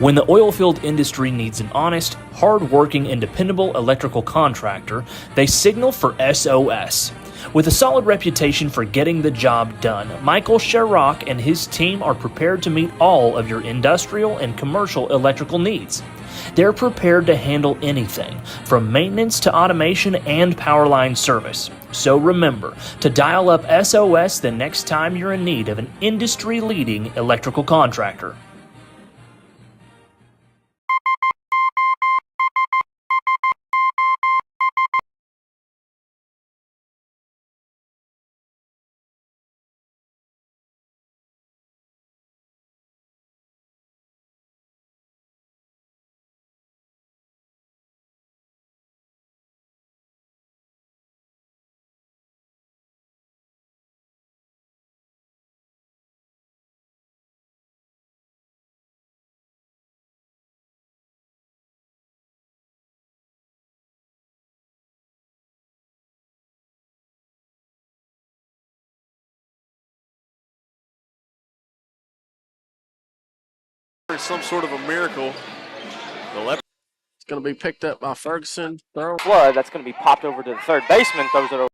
When the oilfield industry needs an honest, hard-working, and dependable electrical contractor, they signal for SOS. With a solid reputation for getting the job done, Michael Sherrock and his team are prepared to meet all of your industrial and commercial electrical needs. They're prepared to handle anything, from maintenance to automation and power line service. So remember to dial up SOS the next time you're in need of an industry-leading electrical contractor. Some sort of a miracle. The Leopards going to be picked up by Ferguson. Throw. Flood, that's going to be popped over to the third baseman, throws it over.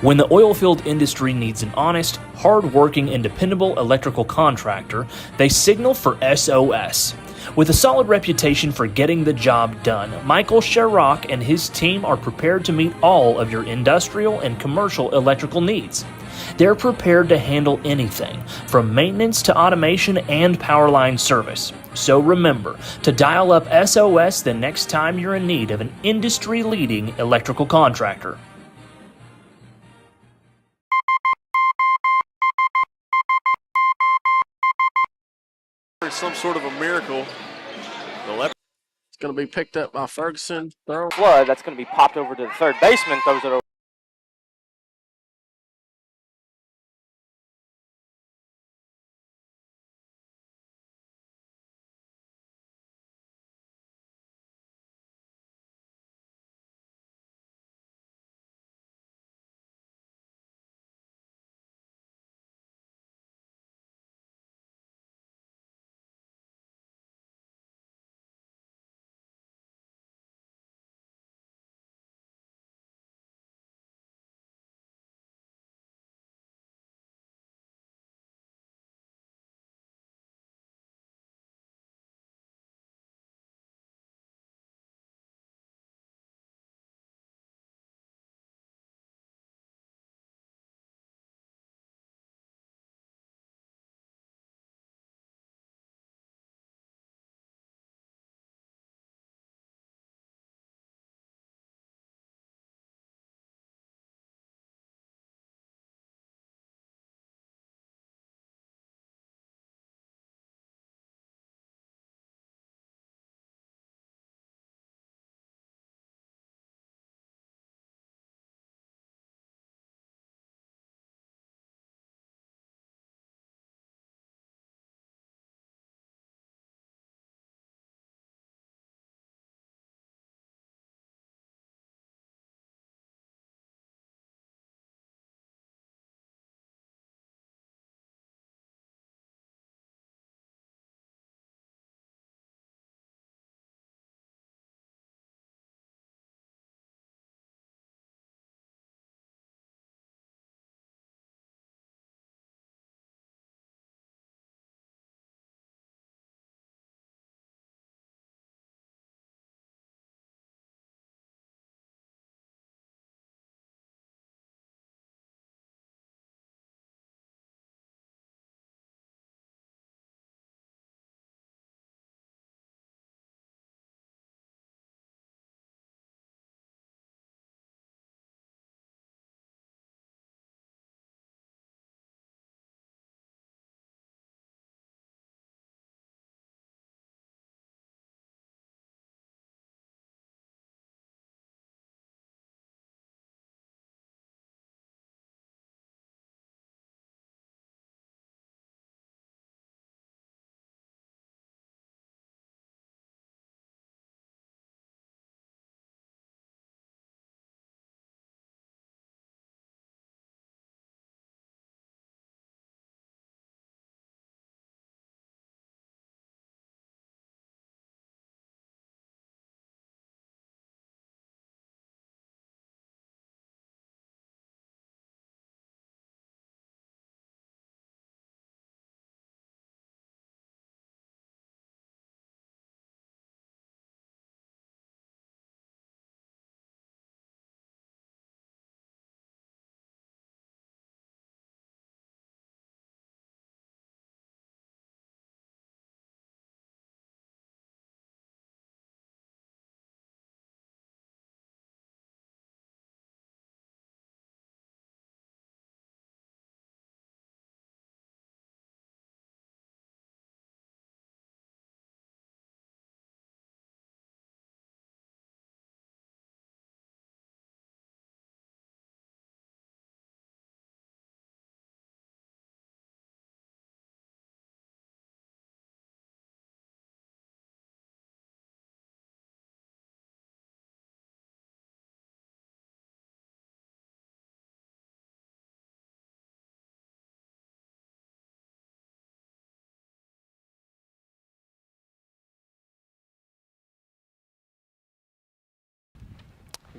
When the oilfield industry needs an honest, hard-working, and dependable electrical contractor, they signal for SOS. With a solid reputation for getting the job done, Michael Sherrock and his team are prepared to meet all of your industrial and commercial electrical needs. They're prepared to handle anything, from maintenance to automation and power line service. So remember to dial up SOS the next time you're in need of an industry-leading electrical contractor. Some sort of a miracle. The Leopards is going to be picked up by Ferguson. Throw. Flood that's going to be popped over to the third baseman, throws it over.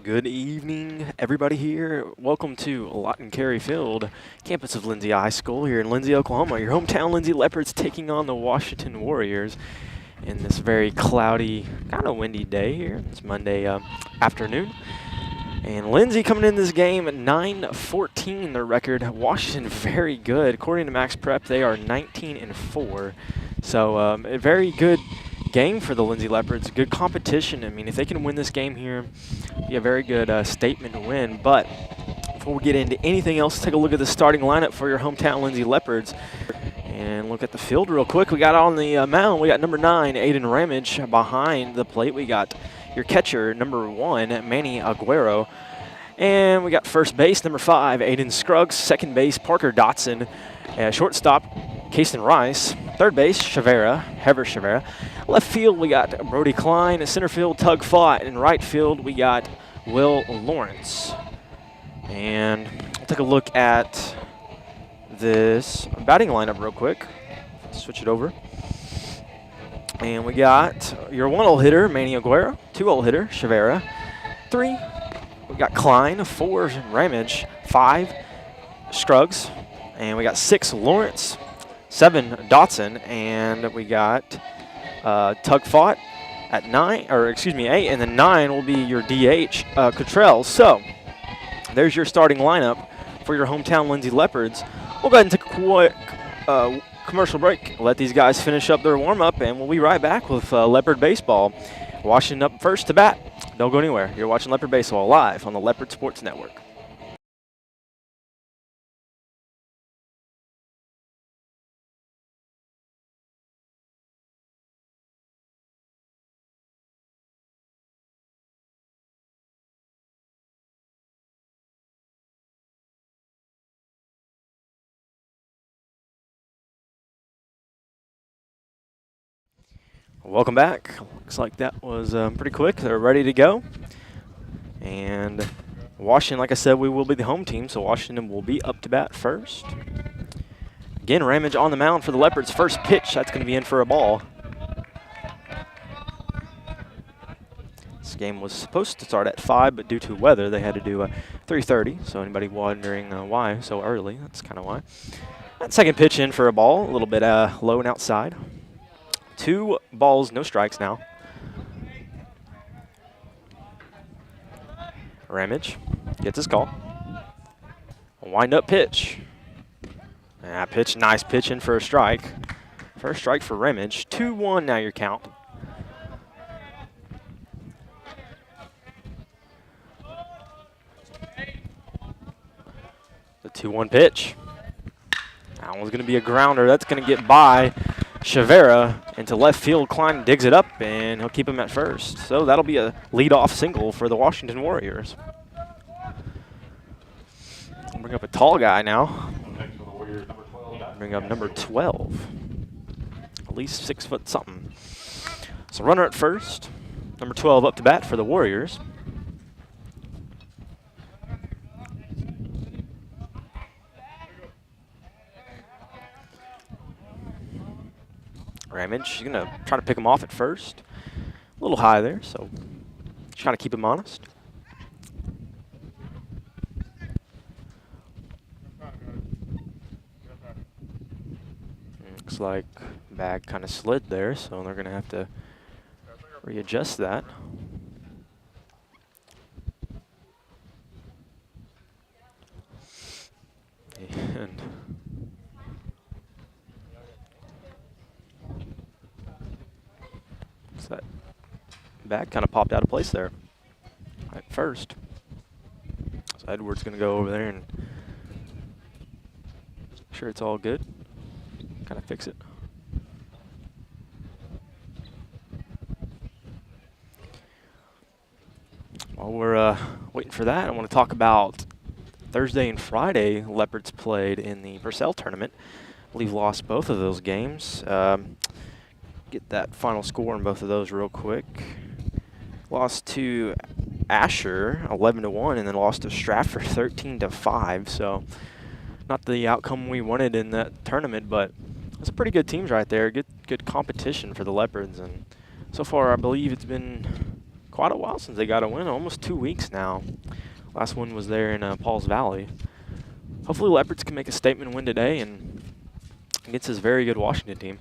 Good evening, everybody here. Welcome to Lawton Carey Field, campus of Lindsay High School here in Lindsay, Oklahoma. Your hometown Lindsay Leopards taking on the Washington Warriors in this very cloudy, kind of windy day here. It's Monday afternoon. And Lindsay coming in this game at 9-14, their record. Washington very good. According to Max Prep, they are 19-4. So a very good game for the Lindsay Leopards. Good competition. I mean, if they can win this game here, be a very good statement win. But before we get into anything else, take a look at the starting lineup for your hometown Lindsay Leopards. And look at the field real quick. We got on the mound, we got number 9, Aiden Ramage. Behind the plate, we got your catcher, number 1, Manny Aguero. And we got first base, number 5, Aiden Scruggs. Second base, Parker Dotson. Shortstop, Kason Rice. Third base, Hever Chavera. Left field, we got Brody Klein. Center field, Tug Fott. In right field, we got Will Lawrence. And we'll take a look at this batting lineup real quick. Switch it over. And we got your 1-hole hitter, Manny Aguero. 2-hole hitter, Chavera. 3, we got Klein. 4, Ramage. 5, Scruggs. And we got 6, Lawrence. 7, Dotson. And we got Tug Fott at 8. And then 9 will be your DH, Cottrell. So there's your starting lineup for your hometown Lindsay Leopards. We'll go ahead and take a quick commercial break. Let these guys finish up their warm-up, and we'll be right back with Leopard Baseball. Washington up first to bat. Don't go anywhere. You're watching Leopard Baseball live on the Leopard Sports Network. Welcome back. Looks like that was pretty quick. They're ready to go. And Washington, like I said, we will be the home team, so Washington will be up to bat first. Again, Ramage on the mound for the Leopards. First pitch, that's going to be in for a ball. This game was supposed to start at 5, but due to weather, they had to do 3:30. So anybody wondering why so early, that's kind of why. That second pitch in for a ball, a little bit low and outside. 2 balls, no strikes now. Ramage gets his call. A wind-up pitch. Nice pitch in for a strike. First strike for Ramage. 2-1 now your count. The 2-1 pitch. That one's going to be a grounder. That's going to get by Chavera into left field. Klein digs it up, and he'll keep him at first. So that'll be a leadoff single for the Washington Warriors. I'll bring up a tall guy now. Bring up number 12. At least 6 foot something. So runner at first. Number 12 up to bat for the Warriors. Ramage, he's going to try to pick him off at first. A little high there, so trying to keep him honest. Looks like bag kind of slid there, so they're going to have to readjust that. And that bag kind of popped out of place there at first. So Edward's going to go over there and make sure it's all good. Kind of fix it. While we're waiting for that, I want to talk about Thursday and Friday. Leopards played in the Purcell tournament. I believe lost both of those games. Get that final score on both of those real quick. Lost to Asher 11-1, and then lost to Stratford 13-5. So not the outcome we wanted in that tournament, but it's pretty good teams right there. Good competition for the Leopards, and so far I believe it's been quite a while since they got a win, almost 2 weeks now. Last one was there in Pauls Valley. Hopefully Leopards can make a statement win today and against this very good Washington team.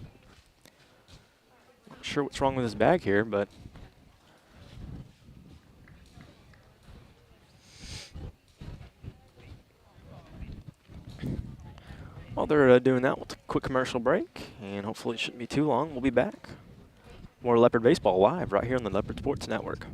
Not sure what's wrong with this bag here, but while they're doing that, we'll take a quick commercial break, and hopefully it shouldn't be too long. We'll be back. More Leopard Baseball live right here on the Leopard Sports Network.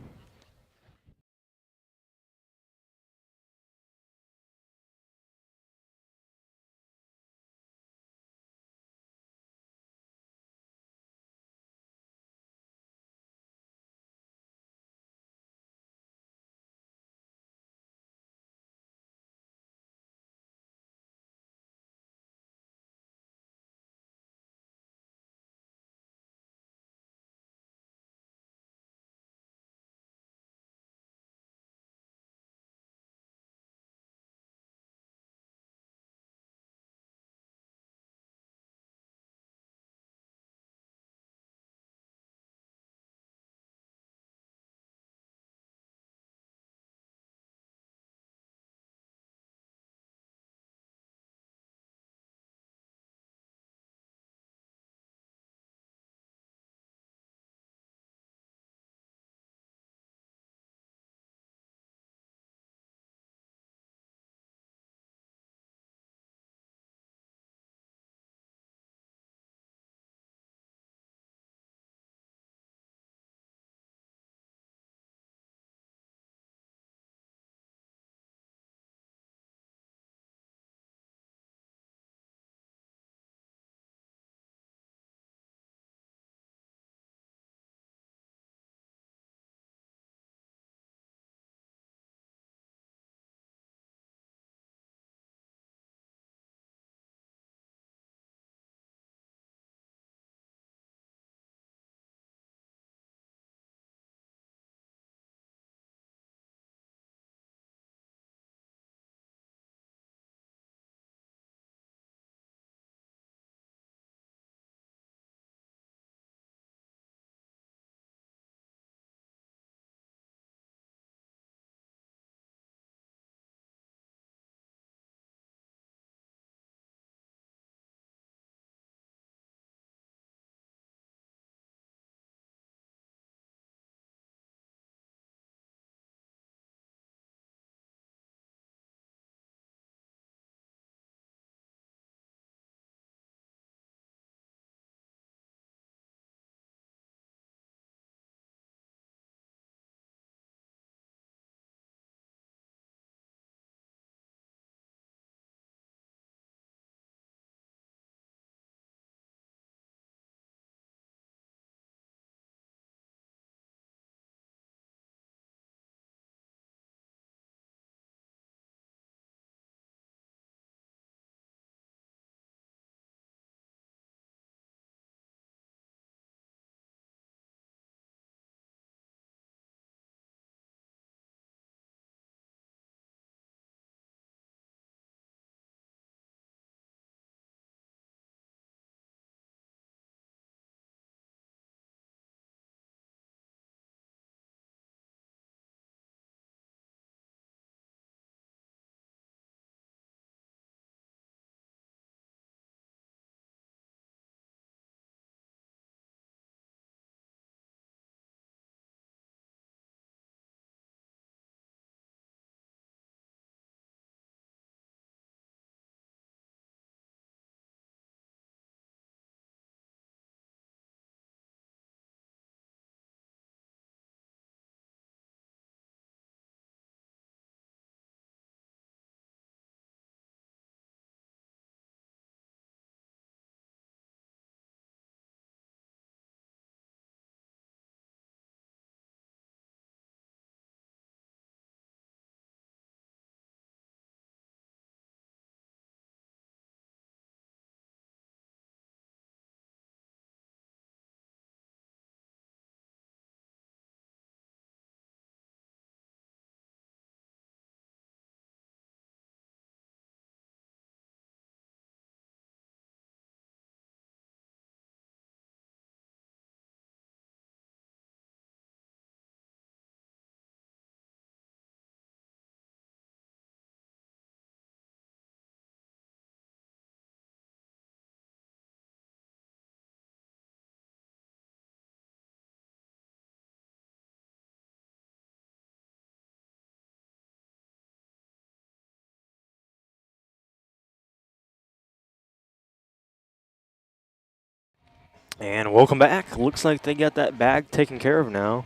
And welcome back. Looks like they got that bag taken care of now.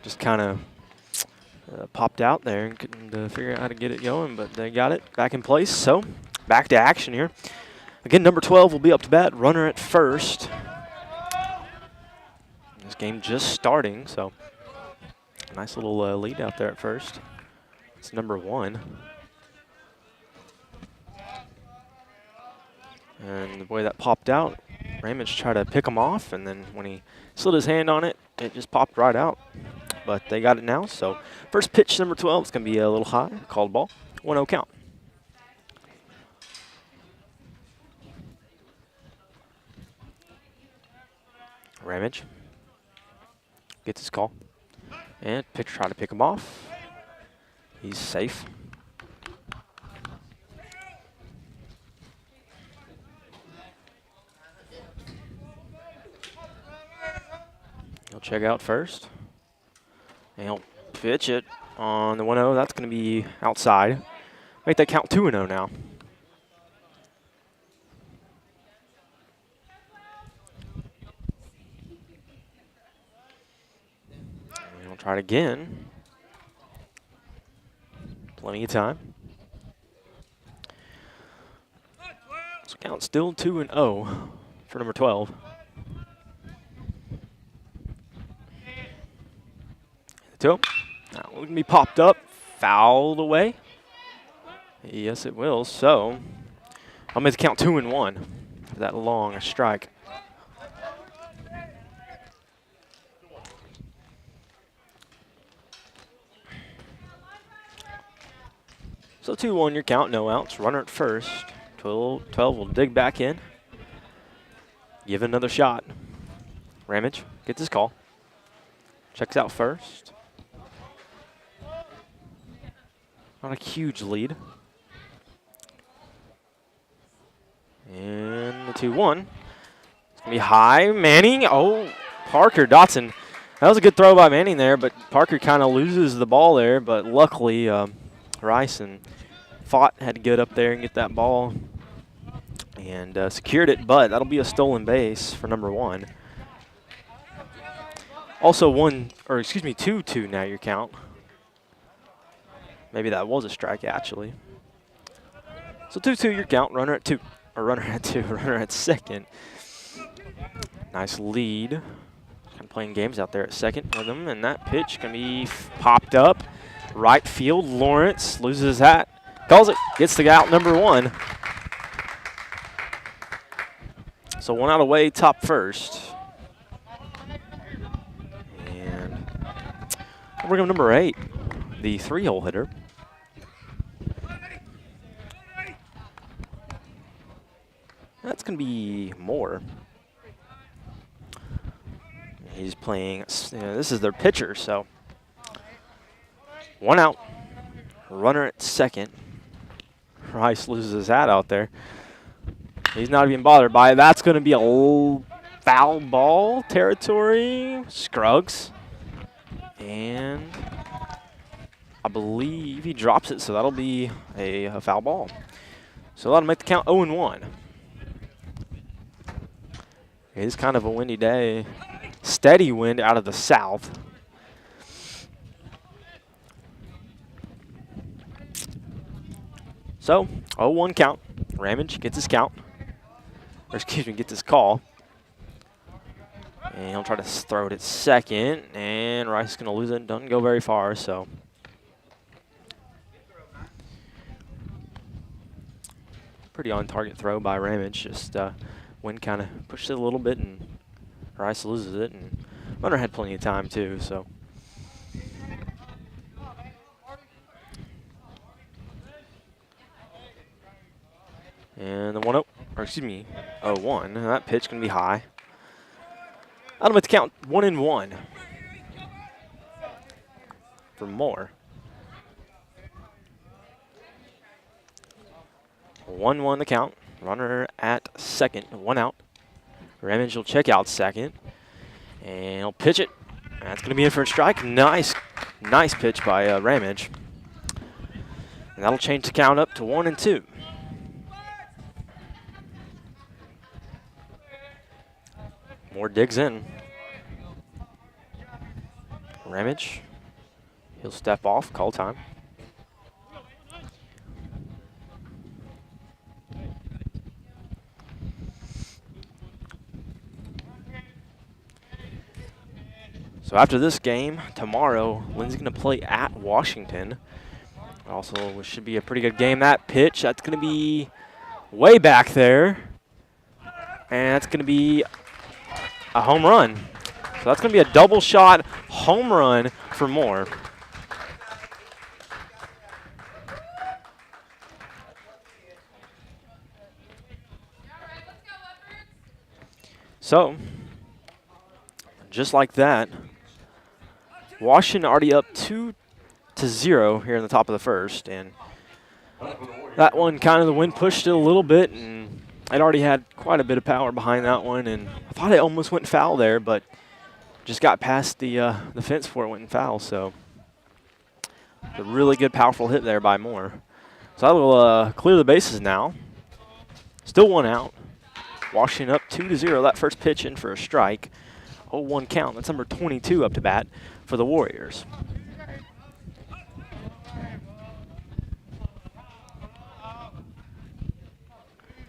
Just kind of popped out there and couldn't figure out how to get it going, but they got it back in place. So back to action here. Again, number 12 will be up to bat. Runner at first. This game just starting, so nice little lead out there at first. It's number 1. And the way that popped out, Ramage tried to pick him off, and then when he slid his hand on it, it just popped right out. But they got it now, so first pitch, number 12, it's going to be a little high, called ball, 1-0 count. Ramage gets his call, and pitcher try to pick him off. He's safe. He'll check out first. And he'll pitch it on the 1-0. That's going to be outside. Make that count 2-0 now. And he'll try it again. Plenty of time. So count still 2-0 for number 12. Now it's going to be popped up, fouled away. Yes, it will. So I'll make the count 2-1 for that long strike. So 2-1 your count, no outs. Runner at first. 12 will dig back in. Give it another shot. Ramage gets his call. Checks out first. Not a huge lead. And the 2-1. It's going to be high. Manning. Oh, Parker Dotson. That was a good throw by Manning there, but Parker kind of loses the ball there. But luckily, Rice and Fott had to get up there and get that ball and secured it. But that'll be a stolen base for number 1. Also 2-2 now your count. Maybe that was a strike, actually. So 2-2 your count, runner at 2. Or runner at 2, runner at second. Nice lead. Kind of playing games out there at second with him. And that pitch can be popped up. Right field, Lawrence loses his hat. Calls it, gets the out number 1. So 1 out away, top first. And we're going to number 8. The 3-hole hitter. That's going to be Moore. He's playing, this is their pitcher, so 1 out. Runner at second. Rice loses his hat out there. He's not even bothered by it. That's going to be a foul ball territory. Scruggs. And I believe he drops it, so that'll be a foul ball. So that'll make the count 0-1. It is kind of a windy day. Steady wind out of the south. So 0-1 count. Ramage gets his count. Or excuse me, gets his call. And he'll try to throw it at second. And Rice is going to lose it. Doesn't go very far, so. Pretty on-target throw by Ramage. Just wind kind of pushed it a little bit, and Rice loses it. And runner had plenty of time, too, so. And the 1-0, or excuse me, 0-1. That pitch can be high. That'll make the count 1-1 for Moore. 1-1 the count. Runner at second, 1 out. Ramage will check out second, and he'll pitch it. That's going to be in for a strike. Nice pitch by Ramage. And that'll change the count up to 1-2. Moore Howard digs in. Ramage. He'll step off, call time. So after this game, tomorrow, Lindsay's going to play at Washington. Also, should be a pretty good game. That pitch, that's going to be way back there. And that's going to be a home run. So that's going to be a double shot home run for Moore. So, just like that, Washington already up 2-0 here in the top of the first, and that one kind of the wind pushed it a little bit, and it already had quite a bit of power behind that one, and I thought it almost went foul there, but just got past the fence before it went foul. So a really good, powerful hit there by Moore. So that will clear the bases now. Still one out. Washington up 2-0. That first pitch in for a strike. 0-1 count. That's number 22 up to bat for the Warriors.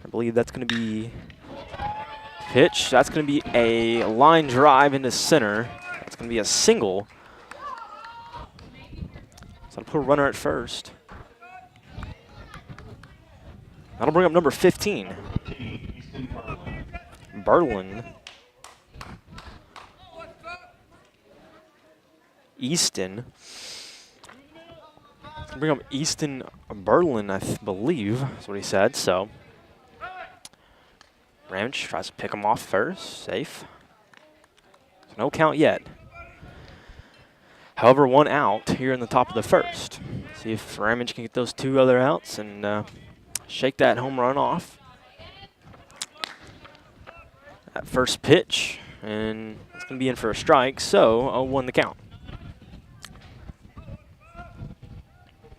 I believe that's going to be pitch. That's going to be a line drive into center. That's going to be a single. So I'll put a runner at first. That'll bring up number 15. Berlin. Easton. Bring up Easton Berlin, I believe, is what he said. So Ramage tries to pick him off first. Safe. So no count yet. However, one out here in the top of the first. See if Ramage can get those two other outs and shake that home run off. That first pitch, and it's going to be in for a strike, so 0-1 the count.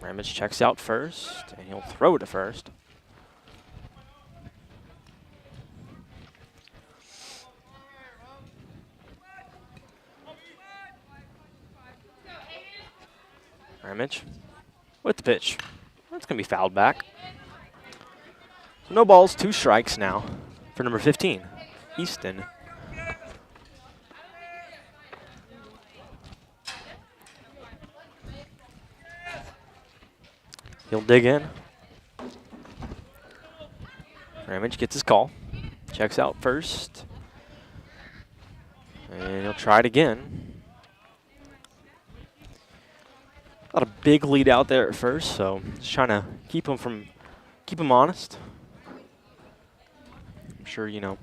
Ramage checks out first, and he'll throw it to first. Ramage with the pitch. That's going to be fouled back. So no balls, 2 strikes now for number 15, Easton. He'll dig in. Ramage gets his call. Checks out first. And he'll try it again. Not a big lead out there at first, so just trying to keep him honest. I'm sure, you know,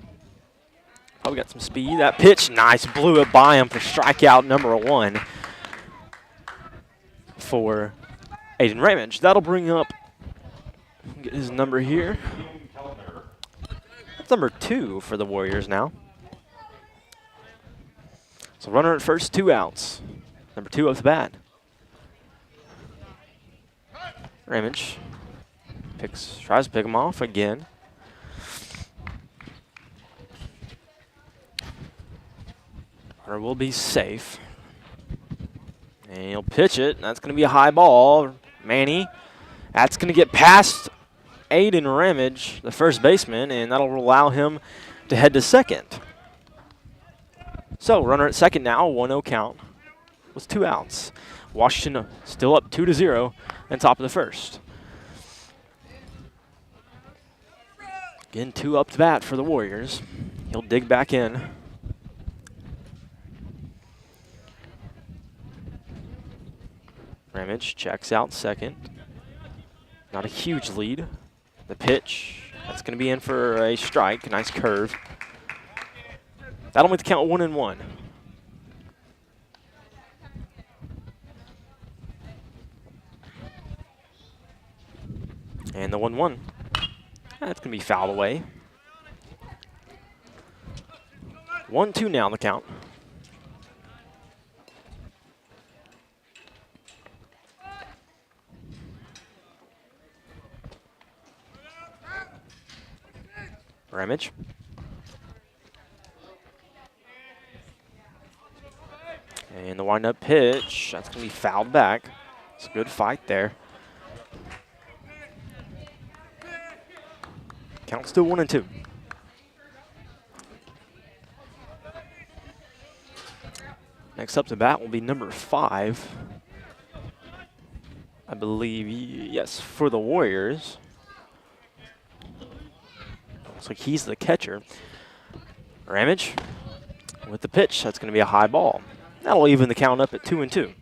probably got some speed. That pitch, nice, blew it by him for strikeout number 1 for Aiden Ramage. That'll bring up, get his number here. That's number 2 for the Warriors now. So runner at first, 2 outs. Number 2 up the bat. Ramage tries to pick him off again. Runner will be safe. And he'll pitch it. That's going to be a high ball. Manny, that's going to get past Aiden Ramage, the first baseman, and that'll allow him to head to second. So runner at second now, 1-0 count with 2 outs. Washington still up 2-0 and top of the first. Again, 2 up to bat for the Warriors. He'll dig back in. Ramage checks out second. Not a huge lead. The pitch, that's going to be in for a strike. Nice curve. That'll make the count 1-1. And the 1-1. That's going to be fouled away. 1-2 now the count. Ramage. And the wind-up pitch, that's going to be fouled back. It's a good fight there. Count still 1-2. Next up to bat will be number 5. I believe, yes, for the Warriors. Looks like he's the catcher. Ramage with the pitch. That's going to be a high ball. That'll even the count up at 2-2.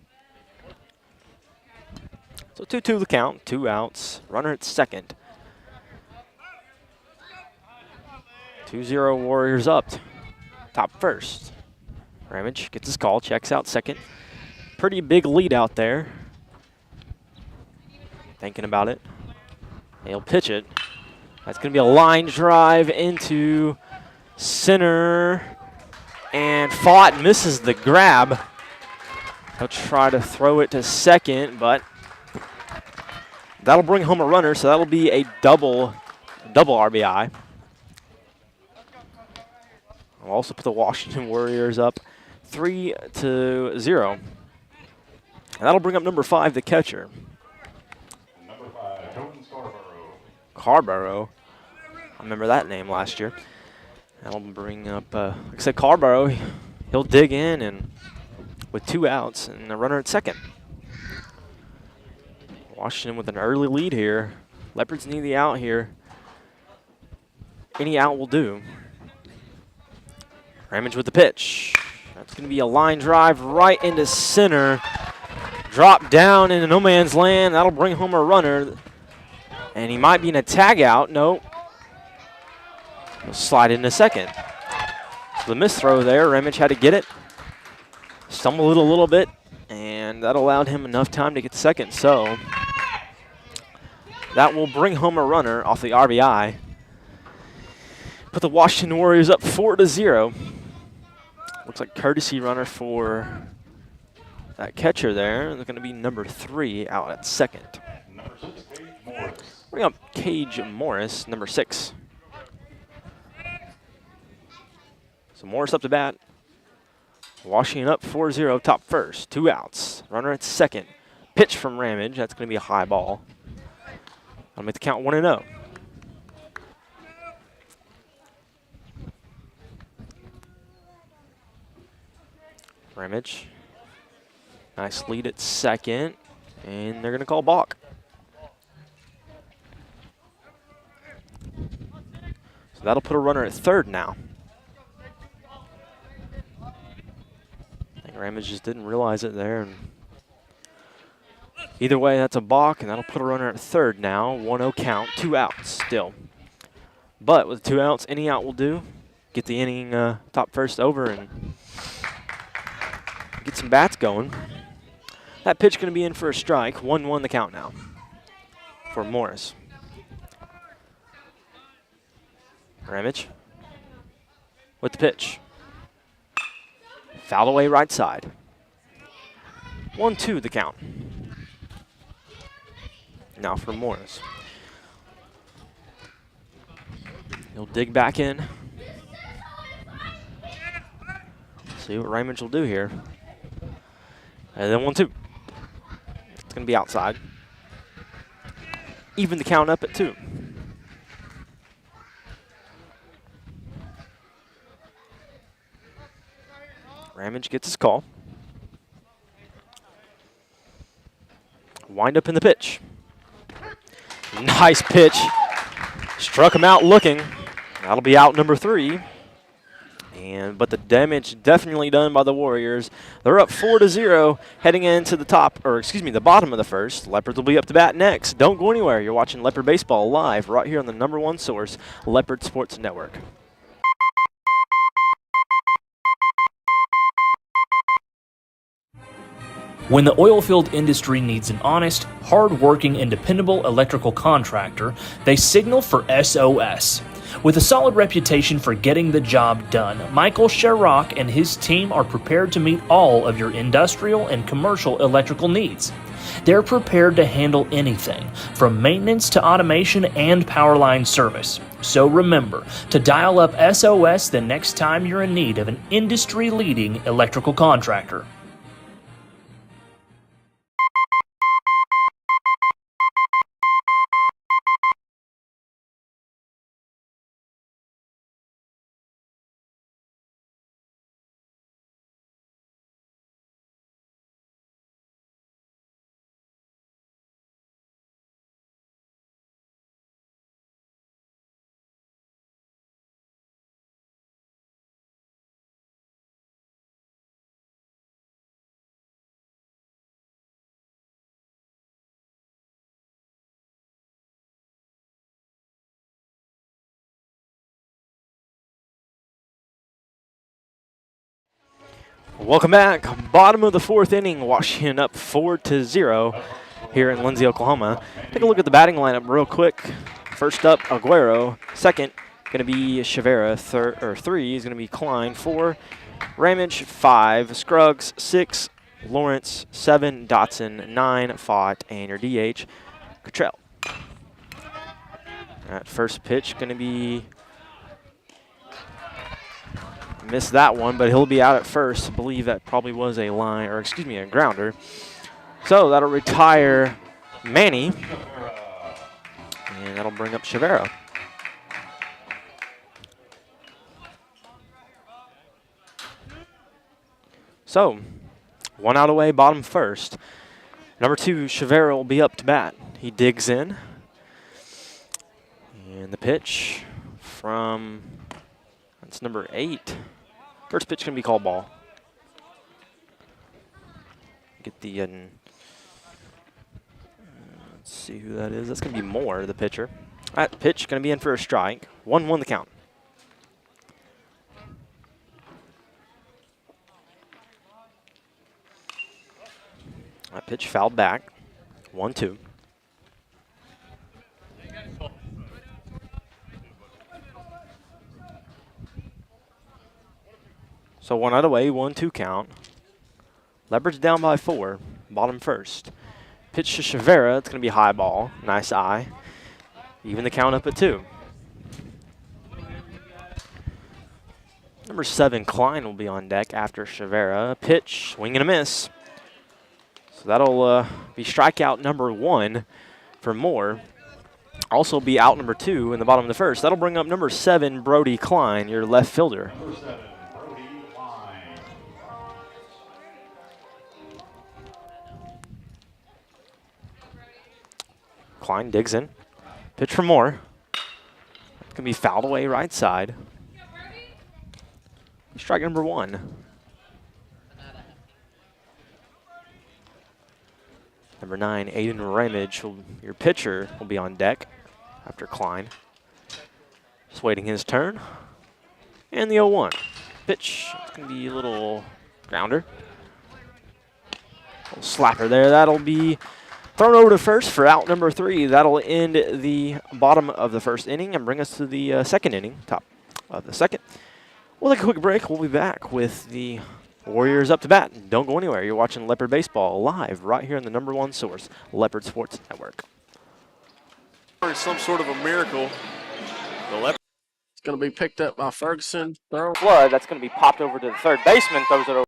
So 2-2 the count, 2 outs. Runner at second. 2-0 Warriors up. Top first. Ramage gets his call, checks out second. Pretty big lead out there. Thinking about it. He'll pitch it. That's going to be a line drive into center. And Fought misses the grab. He'll try to throw it to second, but that'll bring home a runner, so that'll be a double RBI. I'll also put the Washington Warriors up 3-0. And that'll bring up number 5, the catcher. Number 5, Tobin Carborough. I remember that name last year. That'll bring up, like I said, Carborough. He'll dig in and with 2 outs and a runner at second. Washington with an early lead here. Leopards need the out here. Any out will do. Ramage with the pitch. That's going to be a line drive right into center. Drop down into no man's land. That'll bring home a runner. And he might be in a tag out. No. He'll slide into second. So the missed throw there. Ramage had to get it. Stumbled it a little bit. And that allowed him enough time to get to second. So that will bring home a runner off the RBI. Put the Washington Warriors up 4-0. Looks like courtesy runner for that catcher there. They're going to be number 3 out at second. Number 6, Cage Morris. Bring up Cage Morris, number 6. So Morris up to bat. Washington up 4-0, top first. 2 outs. Runner at second. Pitch from Ramage. That's going to be a high ball. I'll make the count 1-0. Ramage. Nice lead at second. And they're going to call balk. So that'll put a runner at third now. I think Ramage just didn't realize it there. And either way, that's a balk, and that'll put a runner at third now. 1-0 count, 2 outs still. But with 2 outs, any out will do. Get the inning top first over and get some bats going. That pitch going to be in for a strike. 1-1 the count now for Morris. Ramage with the pitch. Fouled away right side. 1-2 the count. Now for Morris. He'll dig back in. See what Ramage will do here. And then 1-2. It's going to be outside. Even the count up at 2. Ramage gets his call. Wind up in the pitch. Nice pitch. Struck him out looking. That'll be out number 3. But the damage definitely done by the Warriors. They're up 4-0 heading into the the bottom of the first. Leopards will be up to bat next. Don't go anywhere. You're watching Leopard Baseball live right here on the #1 source, Leopard Sports Network. When the oilfield industry needs an honest, hard-working, and dependable electrical contractor, they signal for SOS. With a solid reputation for getting the job done, Michael Sherrock and his team are prepared to meet all of your industrial and commercial electrical needs. They're prepared to handle anything, from maintenance to automation and power line service. So remember to dial up SOS the next time you're in need of an industry-leading electrical contractor. Welcome back. Bottom of the fourth inning, Washington up 4-0 here in Lindsay, Oklahoma. Take a look at the batting lineup real quick. First up, Aguero. Second, going to be Chavera. Three is going to be Klein. 4, Ramage. 5, Scruggs. 6, Lawrence. 7, Dotson. 9, Fott. And your DH, Cottrell. That first pitch going to be... Missed that one, but he'll be out at first. I believe that probably was a line, or excuse me, a grounder. So that'll retire Manny, and that'll bring up Chavera. So, 1 out away, bottom first. Number 2, Chavera will be up to bat. He digs in, and the pitch from, that's number 8. First pitch going to be called ball. Get the, let's see who that is. That's going to be Moore, the pitcher. That pitch going to be in for a strike. 1-1 the count. That pitch fouled back. 1-2. So 1 out away, 1-2 count. Leopards down by 4, bottom first. Pitch to Chavera, it's going to be high ball. Nice eye. Even the count up at 2. Number 7, Klein will be on deck after Chavera. Pitch, swing and a miss. So that'll be strikeout number 1 for Moore. Also be out number 2 in the bottom of the first. That'll bring up number 7, Brody Klein, your left fielder. Number 7, Brody Klein. Klein digs in. Pitch for Moore. Can be fouled away right side. Strike number 1. Number 9, Aiden Ramage, your pitcher, will be on deck after Klein. Just waiting his turn. And the 0-1. Pitch, it's going to be a little grounder. Little slapper there. That'll be thrown over to first for out number 3. That'll end the bottom of the first inning and bring us to the second inning, top of the second. We'll take a quick break. We'll be back with the Warriors up to bat. Don't go anywhere. You're watching Leopard Baseball live right here on the #1 source, Leopard Sports Network. Some sort of a miracle. The Leopards going to be picked up by Ferguson. Throw. Flood, that's going to be popped over to the third baseman, throws it over.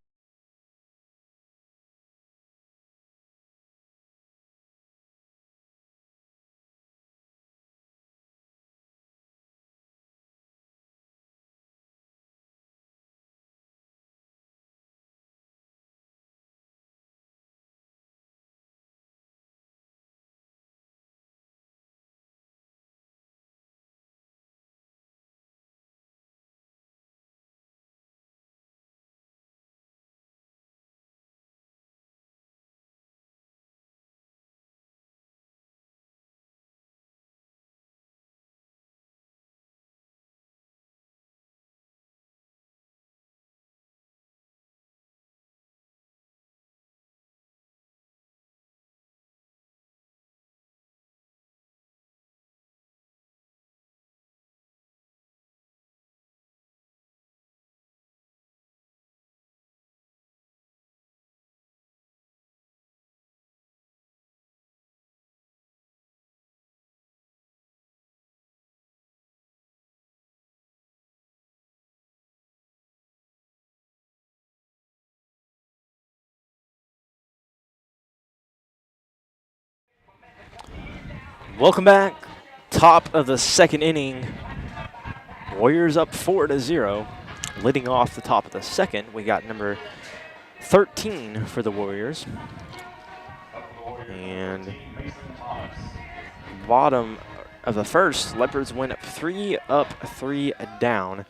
Welcome back. Top of the second inning. Warriors up 4-0. Leading off the top of the second, we got number 13 for the Warriors. And bottom of the first, Leopards went up 3 up, 3 down,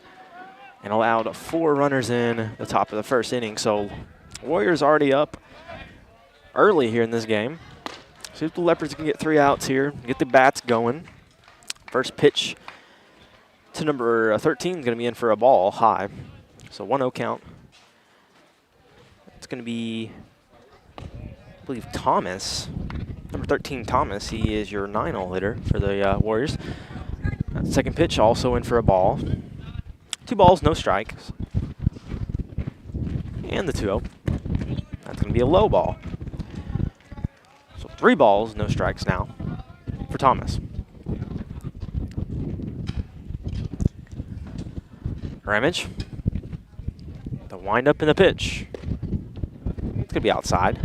and allowed 4 runners in the top of the first inning. So Warriors already up early here in this game. See if the Leopards can get 3 outs here, get the bats going. First pitch to number 13 is going to be in for a ball high. So 1-0 count. going to be, I believe, Thomas. Number 13, Thomas. He is your 9-hole hitter for the Warriors. That second pitch also in for a ball. 2 balls, no strikes. And the 2-0. That's going to be a low ball. So 3 balls, no strikes now for Thomas. Ramage. The windup and the pitch. It's going to be outside.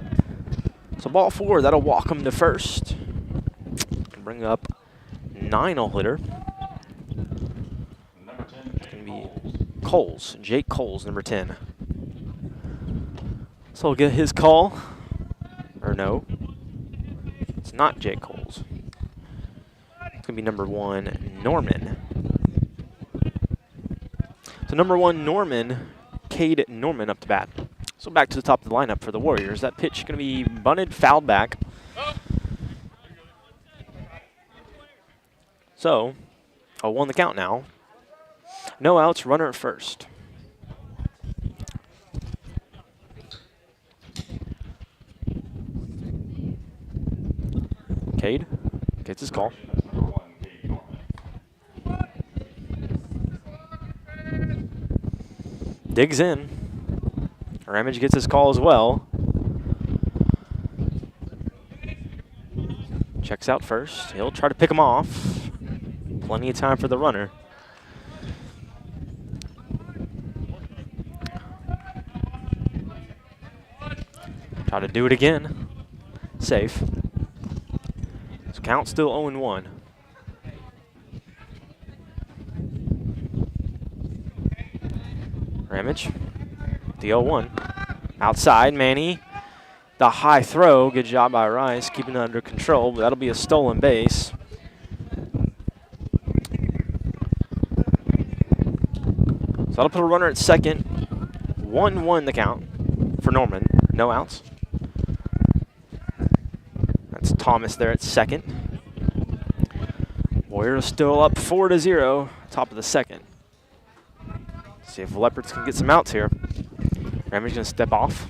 So ball 4, that'll walk him to first. Bring up 9-hole hitter. It's going to be Coles, Jake Coles, number 10. So we'll get his call. Or no. It's not Jake Coles. It's going to be number 1, Norman. So number 1, Norman, Cade Norman up to bat. So back to the top of the lineup for the Warriors. That pitch going to be bunted, fouled back. So, 0-1 the count now. No outs, runner at first. Cade gets his call. Digs in. Ramage gets his call as well. Checks out first. He'll try to pick him off. Plenty of time for the runner. Try to do it again. Safe. So count still 0-1. Ramage. The 0-1. Outside, Manny. The high throw. Good job by Rice, keeping it under control, but that'll be a stolen base. So that'll put a runner at second. 1-1 the count for Norman. No outs. That's Thomas there at second. Warriors still up 4-0, top of the second. See if the Leopards can get some outs here. Ramage's going to step off.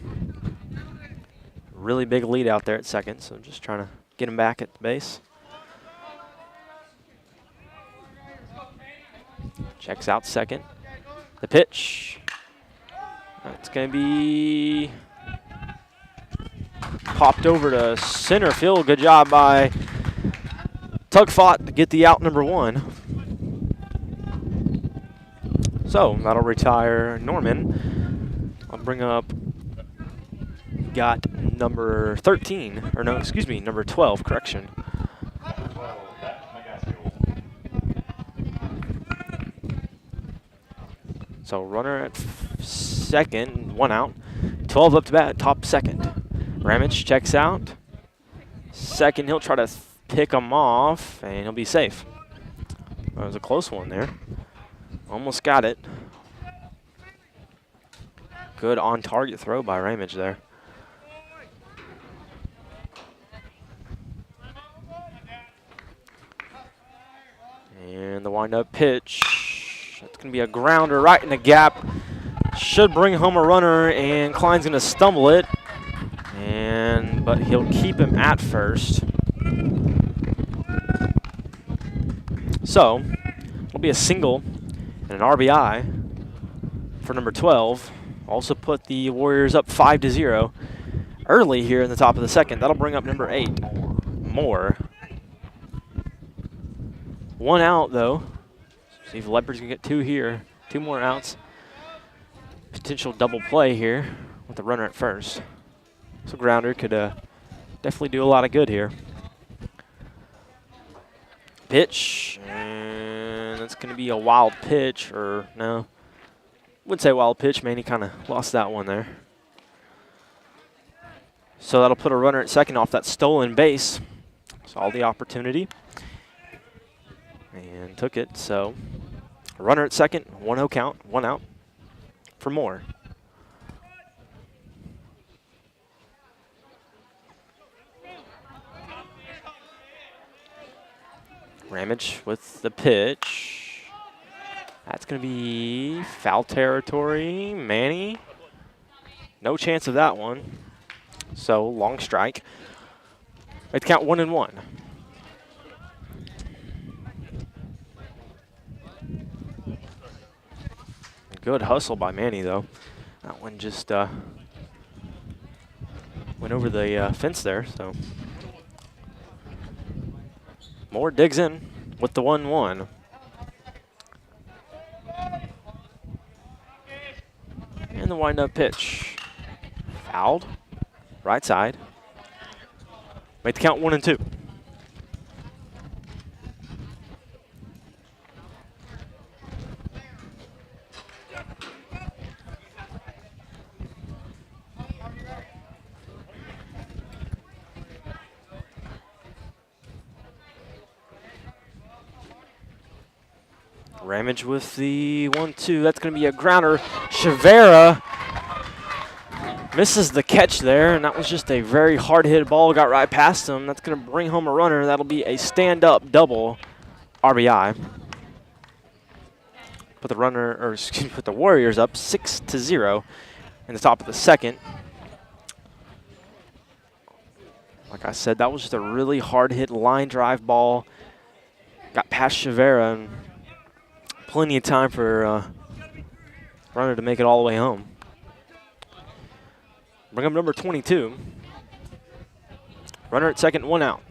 Really big lead out there at second, so just trying to get him back at the base. Checks out second. The pitch. That's going to be popped over to center field. Good job by Tugfot to get the out number 1. So that'll retire Norman. I'll bring up, got number 13, or no, excuse me, number 12, correction. So runner at second, 1 out. 12 up to bat, top second. Ramage checks out. Second, he'll try to pick him off, and he'll be safe. That was a close one there. Almost got it. Good on-target throw by Ramage there. And the wind-up pitch. That's going to be a grounder right in the gap. Should bring home a runner, and Klein's going to stumble it. But he'll keep him at first. So, it'll be a single and an RBI for number 12. Also put the Warriors up 5-0 early here in the top of the second. That'll bring up number 8, Moore. 1 out, though. See if the Leopards can get 2 here. 2 more outs. Potential double play here with the runner at first. So grounder could definitely do a lot of good here. Pitch, and that's going to be a wild pitch, or no, wouldn't say wild pitch. Man, he kind of lost that one there. So that'll put a runner at second off that stolen base. Saw the opportunity and took it. So a runner at second, 1-0 count, 1 out for Moore. Ramage with the pitch. That's going to be foul territory. Manny No chance of that one. So, long strike. Make the count 1-1. Good hustle by Manny, though. That one just went over the fence there, so. Moore digs in with the 1-1. And the wind-up pitch. Fouled. Right side. Make the count 1-2. Ramage with the 1-2. That's going to be a grounder. Chavera misses the catch there, and that was just a very hard-hit ball. Got right past him. That's going to bring home a runner. That'll be a stand-up double RBI. Put the runner, or excuse me, put the Warriors up 6-0 in the top of the second. Like I said, that was just a really hard-hit line drive ball. Got past Chavera, and plenty of time for runner to make it all the way home. Bring up number 22. Runner at second, 1 out.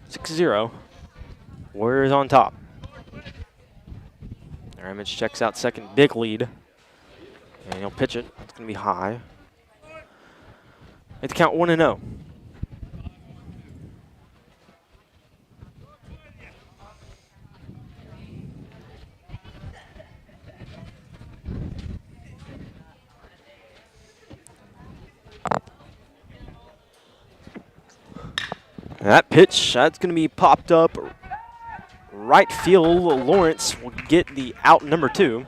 6-0. Warriors on top. Ramage checks out second, big lead. And he'll pitch it. It's going to be high. Make the count 1-0. That pitch, that's going to be popped up right field. Lawrence will get the out number 2.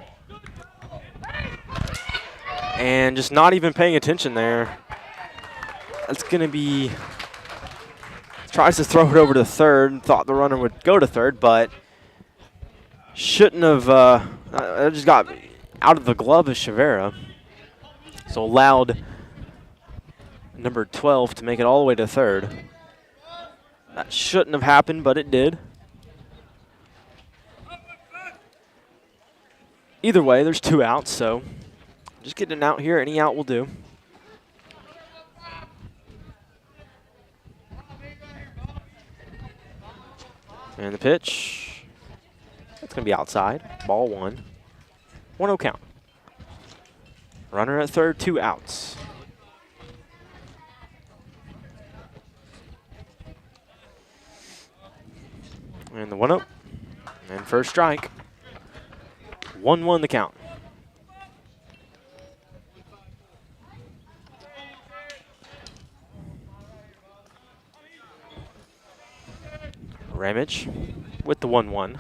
And just not even paying attention there. That's going to be, tries to throw it over to third. Thought the runner would go to third, but shouldn't have, just got out of the glove of Chavera. So allowed number 12 to make it all the way to third. That shouldn't have happened, but it did. Either way, there's 2 outs, so just getting an out here. Any out will do. And the pitch. That's going to be outside. Ball 1. 1-0 count. Runner at third, 2 outs. And the 1-0. And first strike. 1-1 the count. Ramage with the 1-1.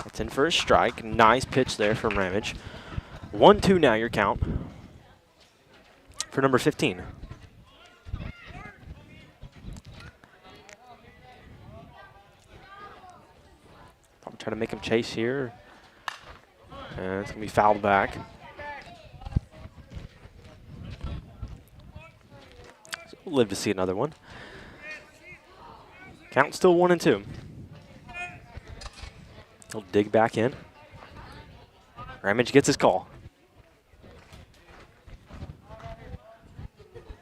That's in for a strike. Nice pitch there from Ramage. 1-2 now your count for number 15. Probably try to make him chase here. And it's going to be fouled back. So we'll live to see another one. Count still 1-2. He'll dig back in. Ramage gets his call.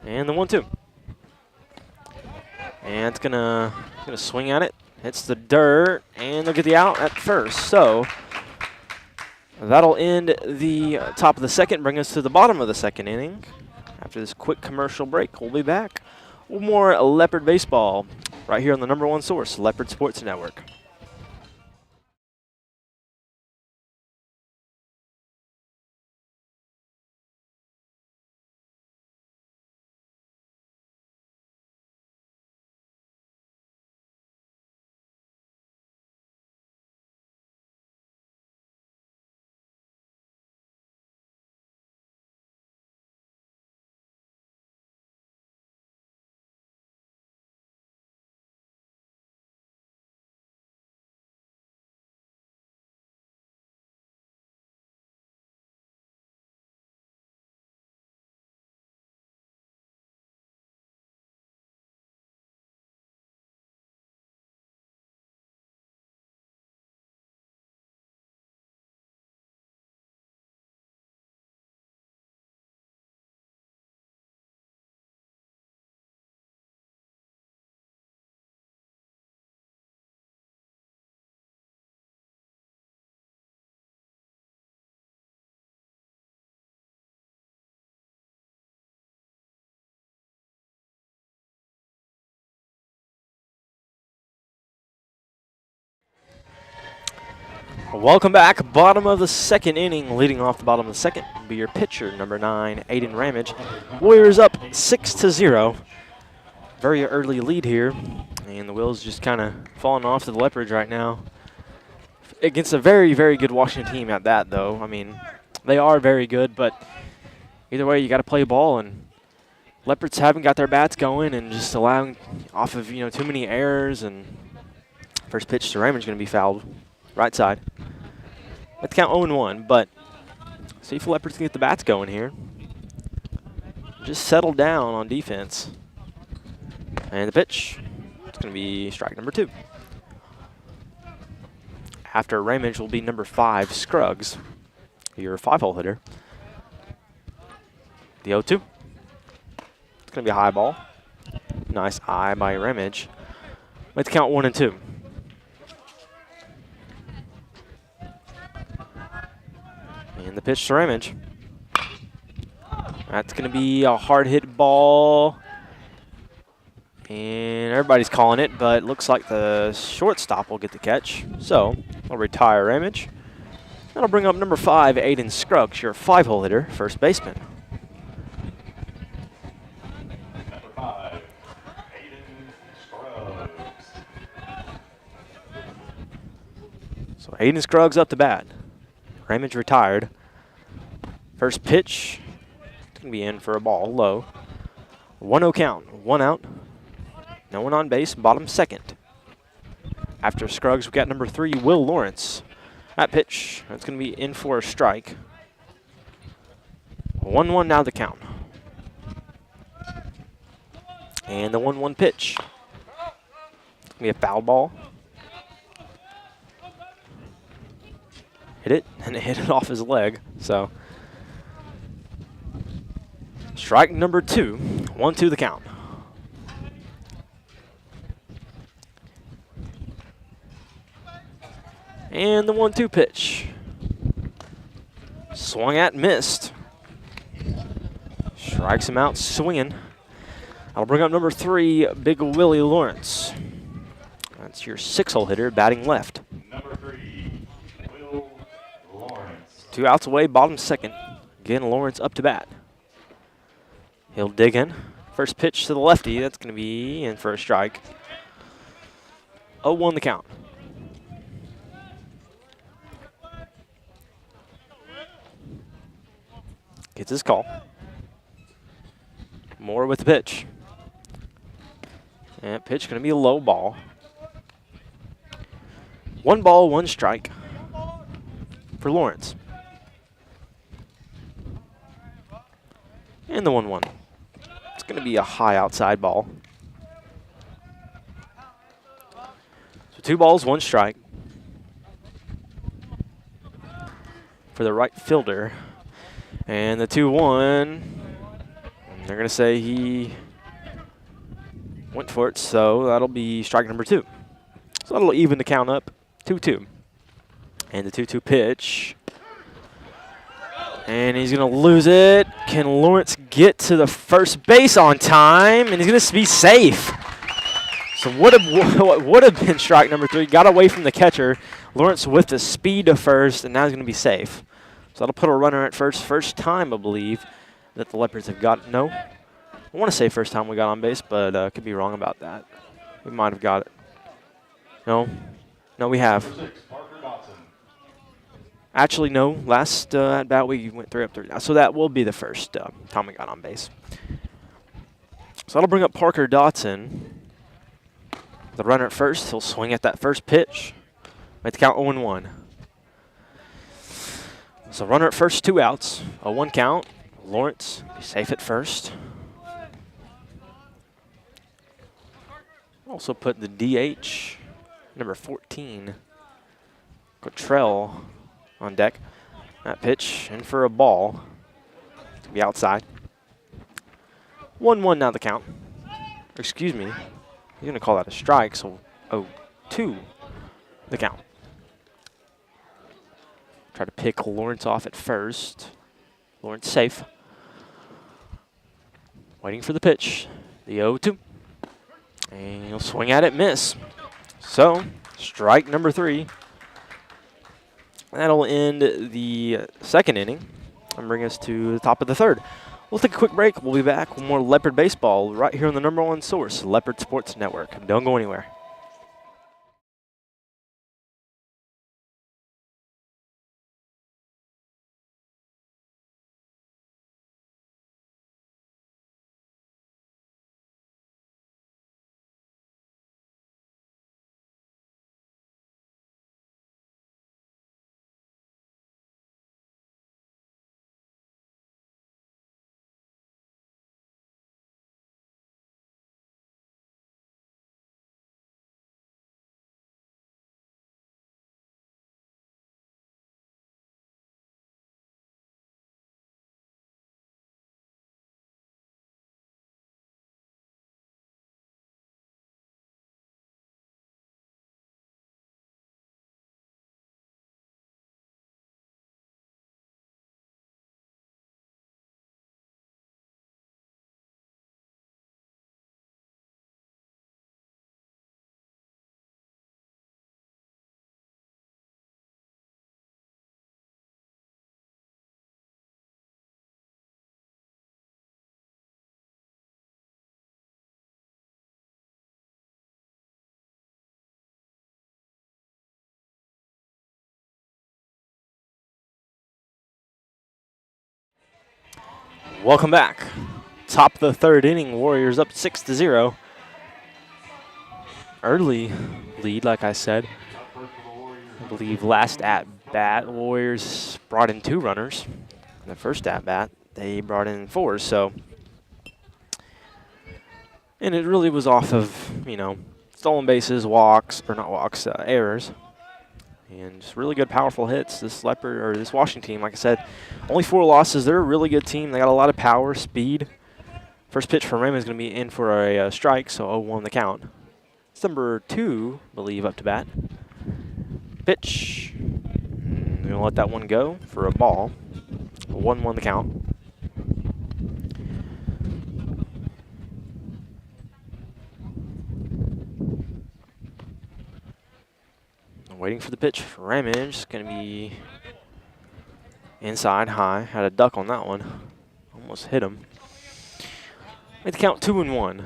And the 1-2. And it's gonna swing at it. Hits the dirt, and they'll get the out at first. So that'll end the top of the second, bring us to the bottom of the second inning. After this quick commercial break, we'll be back with more Leopard baseball right here on the #1 source, Leopard Sports Network. Welcome back. Bottom of the second inning. Leading off the bottom of the second will be your pitcher, number 9, Aiden Ramage. Warriors up 6-0. Very early lead here. And the wheels just kind of falling off to the Leopards right now. Against a very, very good Washington team at that, though. I mean, they are very good, but either way, you got to play ball. And Leopards haven't got their bats going and just allowing off of, too many errors. And first pitch to Ramage going to be fouled. Right side. Let's count 0-1, but see if Leopards can get the bats going here. Just settle down on defense. And the pitch, it's going to be strike number 2. After Ramage will be number 5, Scruggs, your 5-hole hitter. The 0-2. It's going to be a high ball. Nice eye by Ramage. Let's count 1 and 2. And the pitch to Ramage. That's going to be a hard hit ball. And everybody's calling it, but looks like the shortstop will get the catch. So I'll retire Ramage. That'll bring up number 5, Aiden Scruggs, your 5-hole hitter, first baseman. Number 5, Aiden Scruggs. So Aiden Scruggs up to bat. Ramage retired. First pitch, it's going to be in for a ball, low. 1-0 count, 1 out. No one on base, bottom second. After Scruggs, we got number 3, Will Lawrence. That pitch, that's going to be in for a strike. 1-1 now the count. And the 1-1 pitch. It's going to be a foul ball. Hit it, and it hit it off his leg. So, strike number 2, 1-2 the count. And the 1-2 pitch. Swung at, missed. Strikes him out swinging. I'll bring up number 3, Big Willie Lawrence. That's your 6-hole hitter, batting left. Number 3, Will Lawrence. 2 outs away, bottom second. Again, Lawrence up to bat. He'll dig in. First pitch to the lefty. That's going to be in for a strike. 0-1 the count. Gets his call. Moore with the pitch. And pitch going to be a low ball. 1 ball, 1 strike for Lawrence. And the 1-1. It's going to be a high outside ball. So 2 balls, 1 strike for the right fielder. And the 2-1, they're going to say he went for it, so that'll be strike number 2. So that'll even the count up, 2-2. And the 2-2 pitch. And he's going to lose it. Can Lawrence get to the first base on time? And he's going to be safe. So what would have been strike number 3. Got away from the catcher. Lawrence with the speed to first, and now he's going to be safe. So that'll put a runner at first. First time, I believe, that the Leopards have got. No, I want to say first time we got on base, but could be wrong about that. We might have got it. No, we have. Number 6, Parker Dotson. Actually, no. Last at bat we went 3 up 3 down. So that will be the first time we got on base. So that'll bring up Parker Dotson. The runner at first. He'll swing at that first pitch. Let's count 0-1. So runner at first, 2 outs, a 1 count. Lawrence safe at first. Also put the DH, number 14, Cottrell, on deck. That pitch in for a ball to be outside. 1-1 now the count. Excuse me, you're going to call that a strike, so 0-2 the count. Try to pick Lawrence off at first. Lawrence safe. Waiting for the pitch. The 0-2. And he'll swing at it, miss. So, strike number 3. That'll end the second inning and bring us to the top of the third. We'll take a quick break. We'll be back with more Leopard baseball right here on the #1 source, Leopard Sports Network. Don't go anywhere. Welcome back. Top of the third inning, Warriors up 6-0. Early lead, like I said. I believe last at bat, Warriors brought in 2 runners. In the first at bat, they brought in 4. So, and it really was off of, you know, stolen bases, walks, or not walks, errors. And just really good, powerful hits. This this Washington team, like I said, only 4 losses. They're a really good team. They got a lot of power, speed. First pitch from Raymond is going to be in for a strike, so 0-1 the count. It's number 2, I believe, up to bat. Pitch. They're going to let that one go for a ball. 1-1 the count. Waiting for the pitch. Ramage is going to be inside high. Had a duck on that one. Almost hit him. Made the count 2-1.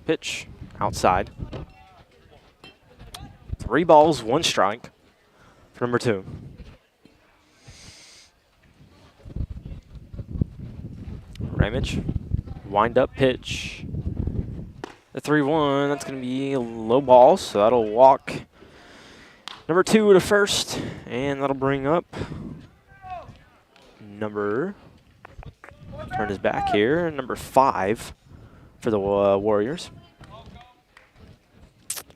Pitch outside. 3 balls, 1 strike for number 2. Ramage. Wind up pitch. The 3-1, that's going to be a low ball, so that'll walk number 2 to first, and that'll bring up turn his back here, number 5 for the Warriors.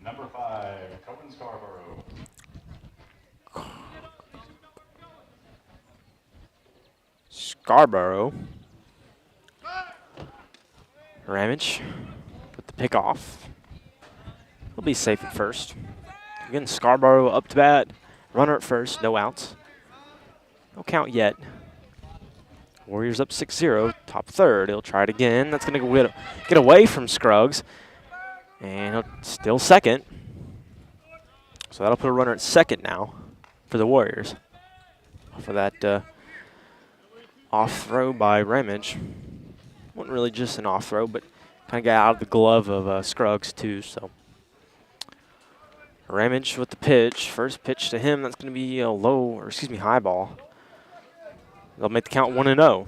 Number 5, Cohen Scarborough. Scarborough. Ramage with the pick off. He'll be safe at first. Again, Scarborough up to bat. Runner at first, no outs. No count yet. Warriors up 6-0, top third. He'll try it again. That's going to get away from Scruggs. And he'll still second. So that'll put a runner at second now for the Warriors. For that off throw by Ramage. Wasn't really just an off throw, but kind of got out of the glove of Scruggs too. So Ramage with the pitch. First pitch to him. That's going to be a high ball. They'll make the count 1-0.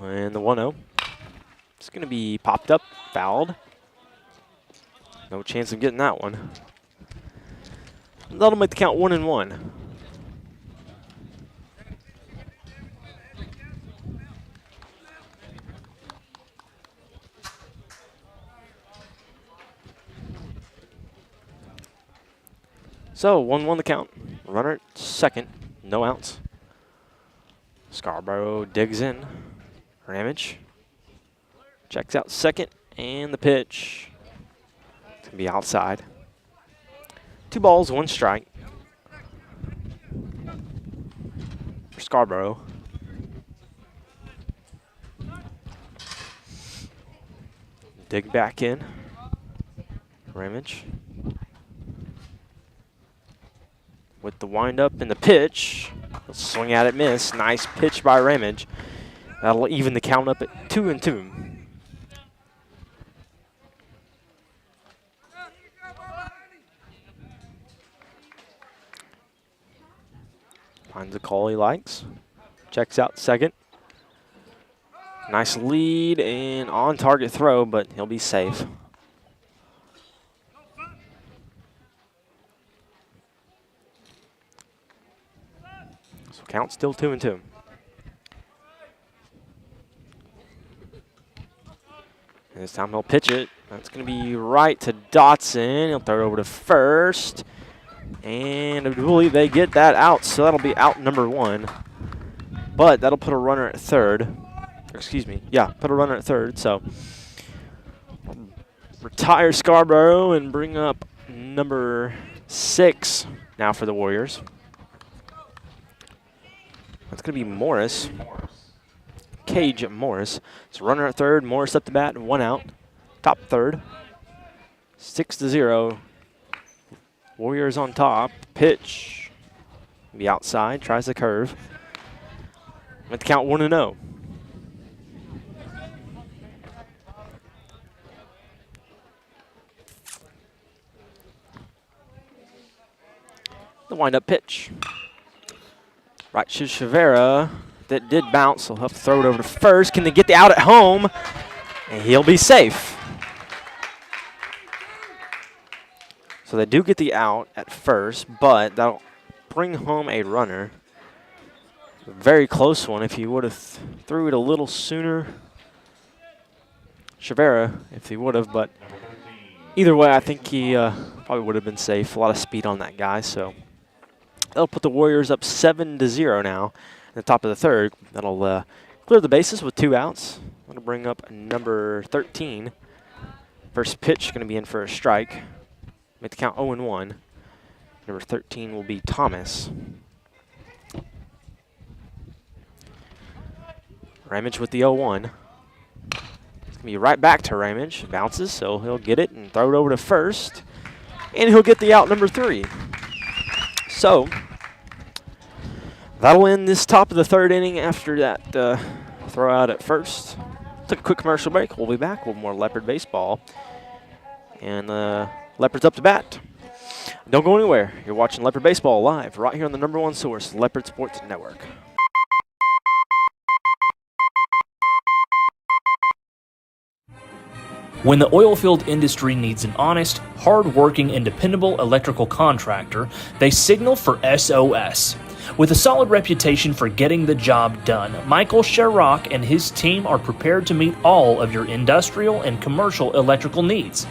And the 1-0. It's going to be popped up, fouled. No chance of getting that one. That'll make the count 1-1. So 1-1 the count. Runner at second, no outs. Scarborough digs in. Ramage checks out second, and the pitch. It's gonna be outside. 2 balls, 1 strike for Scarborough. Dig back in. Ramage. With the windup and the pitch. He'll swing at it, miss. Nice pitch by Ramage. That'll even the count up at 2-2. Finds a call he likes. Checks out second. Nice lead and on target throw, but he'll be safe. So count still 2-2. And this time he'll pitch it. That's going to be right to Dotson. He'll throw it over to first. And I believe they get that out, so that'll be out number 1. But that'll put a runner at third. Excuse me. Yeah, put a runner at third. So retire Scarborough and bring up number 6 now for the Warriors. That's going to be Morris. Cage Morris. So runner at third, Morris up the bat, 1 out. Top third. 6-0. Warriors on top. Pitch. Be outside. Tries the curve. With the count 1-0. The wind-up pitch. Right to Chavera. That did bounce, so he'll have to throw it over to first. Can they get the out at home? And he'll be safe. So they do get the out at first, but that'll bring home a runner. A very close one if he would have threw it a little sooner. Chavera, if he would have, but either way, I think he probably would have been safe. A lot of speed on that guy, so that'll put the Warriors up 7-0 now. At the top of the third, that'll clear the bases with 2 outs. That'll bring up number 13. First pitch going to be in for a strike. Make the count 0-1. Number 13 will be Thomas. Ramage with the 0-1. It's going to be right back to Ramage. Bounces, so he'll get it and throw it over to first. And he'll get the out number 3. So that'll end this top of the third inning after that throw out at first. Took a quick commercial break. We'll be back with more Leopard baseball. And Leopards up to bat. Don't go anywhere. You're watching Leopard baseball live right here on the #1 source, Leopard Sports Network. When the oilfield industry needs an honest, hard-working, and dependable electrical contractor, they signal for SOS. With a solid reputation for getting the job done, Michael Sherrock and his team are prepared to meet all of your industrial and commercial electrical needs.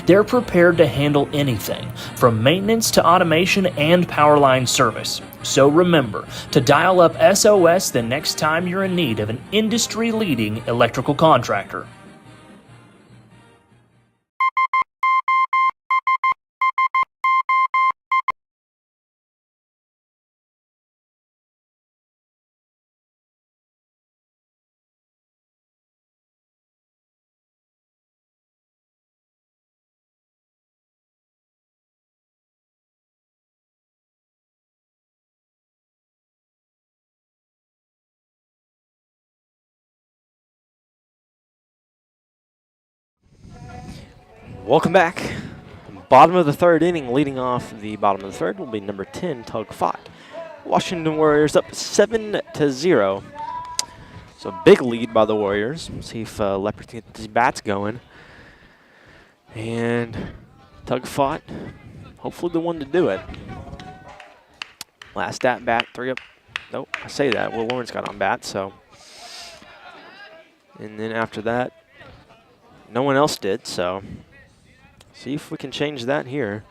They're prepared to handle anything, from maintenance to automation and power line service. So remember to dial up SOS the next time you're in need of an industry-leading electrical contractor. Welcome back. Bottom of the third inning, leading off the bottom of the third will be number 10, Tug Fott. Washington Warriors up 7-0. So big lead by the Warriors. See if Leopard can get these bats going. And Tug Fott, hopefully the one to do it. Last at bat, 3 up. Nope, I say that. Will Lawrence got on bat, so. And then after that, no one else did, so. See if we can change that here.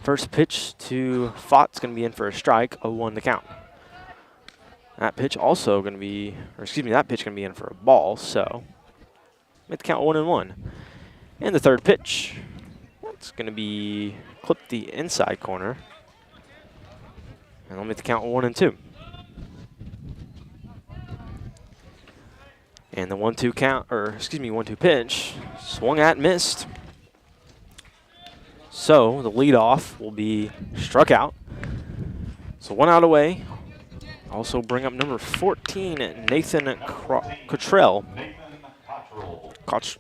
First pitch to Fott's going to be in for a strike, 0-1 the count. That pitch also going to be, or excuse me, that pitch going to be in for a ball, so make the count 1-1. And the third pitch, that's going to be clip the inside corner. And I'll make the count 1-2. And And the 1-2 count, or excuse me, 1-2 pitch, swung at, missed. So the leadoff will be struck out. So 1 out away. Also bring up number 14, Nathan Cottrell.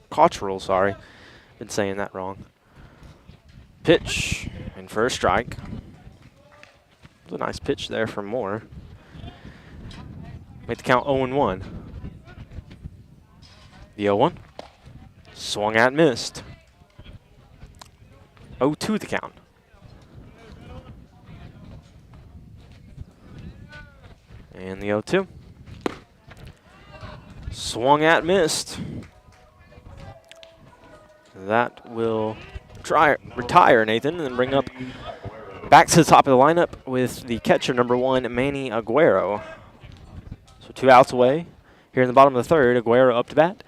Cottrell, sorry. Been saying that wrong. Pitch, and for a strike. It was a nice pitch there from Moore. Make the count 0-1. The 0-1. Swung at, missed. 0-2 the count. And the 0-2. Swung at, missed. That will retire Nathan and then bring up back to the top of the lineup with the catcher, number 1, Manny Aguero. So 2 outs away. Here in the bottom of the third, Aguero up to bat.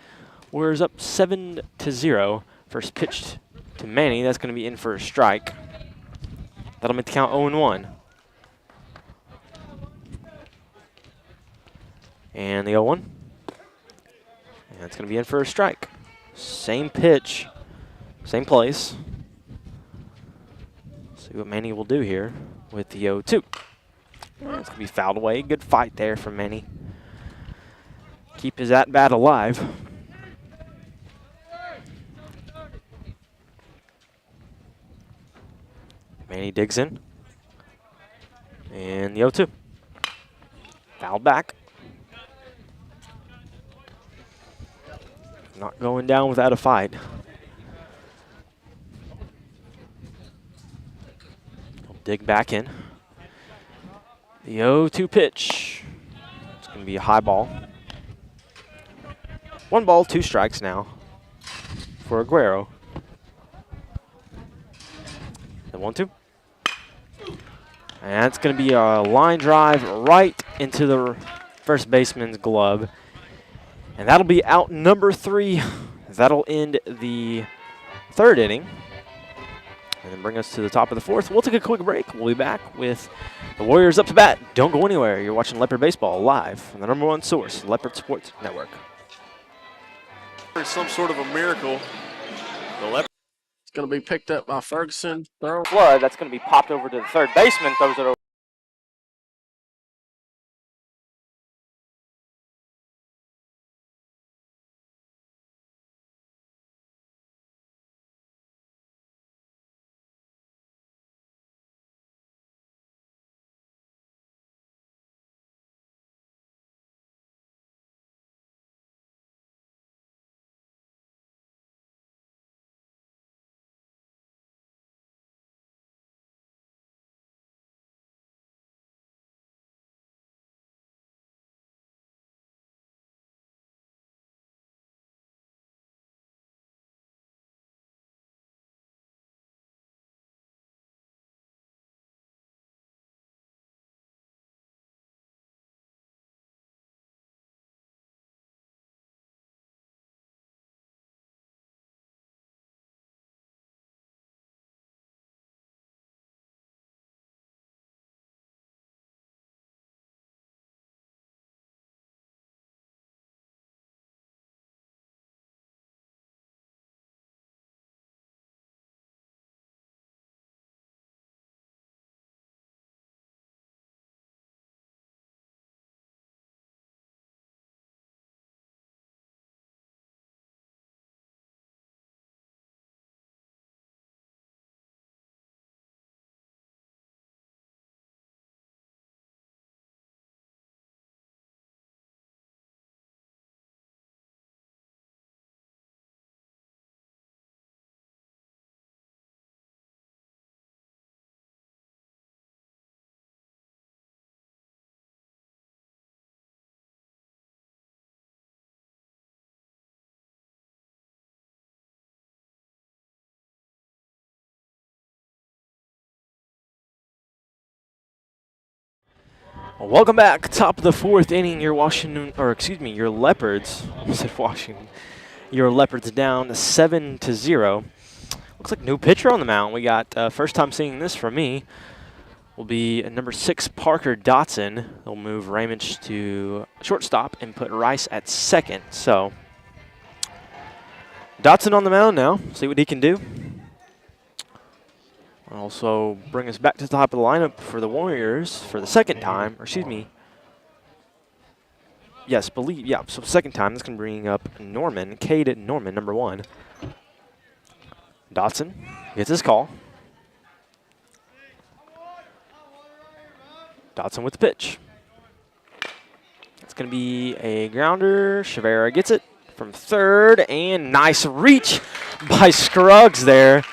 Warriors up 7-0. First pitch to Manny. That's going to be in for a strike. That'll make the count 0-1. And the 0-1. And it's going to be in for a strike. Same pitch, same place. See what Manny will do here with the 0-2. It's going to be fouled away. Good fight there from Manny. Keep his at-bat alive. Manny digs in. And the 0-2. Fouled back. Not going down without a fight. He'll dig back in. The 0-2 pitch. It's going to be a high ball. 1 ball, 2 strikes now for Aguero. The 1-2. And it's going to be a line drive right into the first baseman's glove. And that'll be out number 3. That'll end the 3rd inning. And then bring us to the top of the 4th. We'll take a quick break. We'll be back with the Warriors up to bat. Don't go anywhere. You're watching Leopard Baseball live from the #1 source, Leopard Sports Network. There's some sort of a miracle. The Leopard is going to be picked up by Ferguson. Throw. Flood, that's going to be popped over to the third baseman, throws it over. Well, welcome back. Top of the 4th inning. Your your Leopards. I said Washington. Your Leopards down 7-0. Looks like new pitcher on the mound. We got first time seeing this from me. will be number 6, Parker Dotson. They'll move Ramage to shortstop and put Rice at second. So Dotson on the mound now. See what he can do. Also bring us back to the top of the lineup for the Warriors for the second time. Or excuse me. Yes, so second time. This can bring up Norman, Cade Norman, number 1. Dotson gets his call. Dotson with the pitch. It's going to be a grounder. Chavera gets it from third, and nice reach by Scruggs there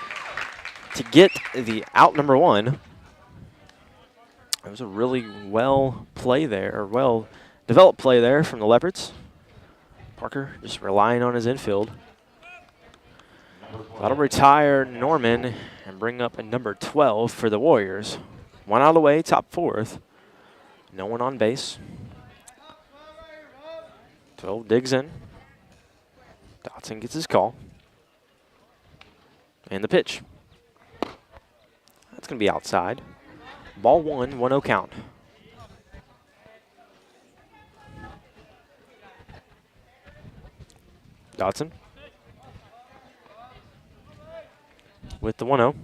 to get the out, number 1. It was a really well developed play there from the Leopards. Parker just relying on his infield. That'll retire Norman and bring up a number 12 for the Warriors. 1 out of the way, top 4th. No one on base. 12 digs in. Dotson gets his call. And the pitch. That's going to be outside. Ball 1, 1-0 count. Dotson with the 1-0.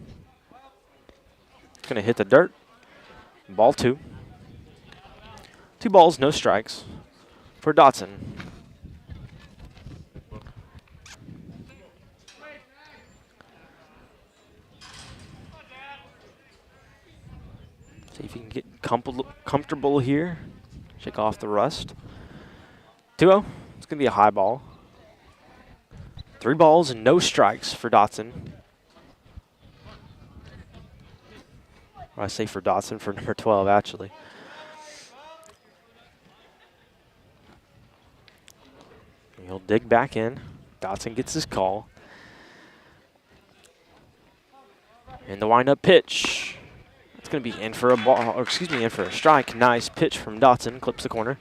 Going to hit the dirt. Ball 2. 2 balls, no strikes for Dotson. See if he can get comfortable here. Shake off the rust. 2-0. It's going to be a high ball. 3 balls and no strikes for Dotson. Or I say for Dotson, for number 12, actually. He'll dig back in. Dotson gets his call. And the wind-up pitch. It's going to be in for a ball, or excuse me, in for a strike. Nice pitch from Dotson. Clips the corner.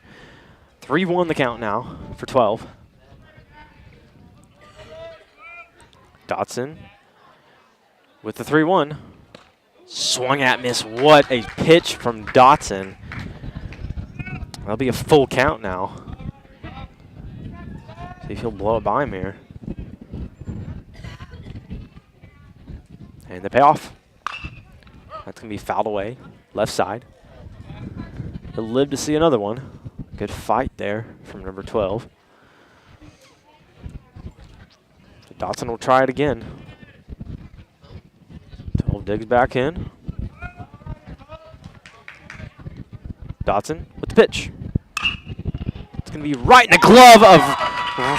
3-1 the count now for 12. Dotson with the 3-1. Swung at, miss. What a pitch from Dotson. That'll be a full count now. See if he'll blow it by him here. And the payoff. That's going to be fouled away. Left side. He'll live to see another one. Good fight there from number 12. Dotson will try it again. 12 digs back in. Dotson with the pitch. It's going to be right in the glove of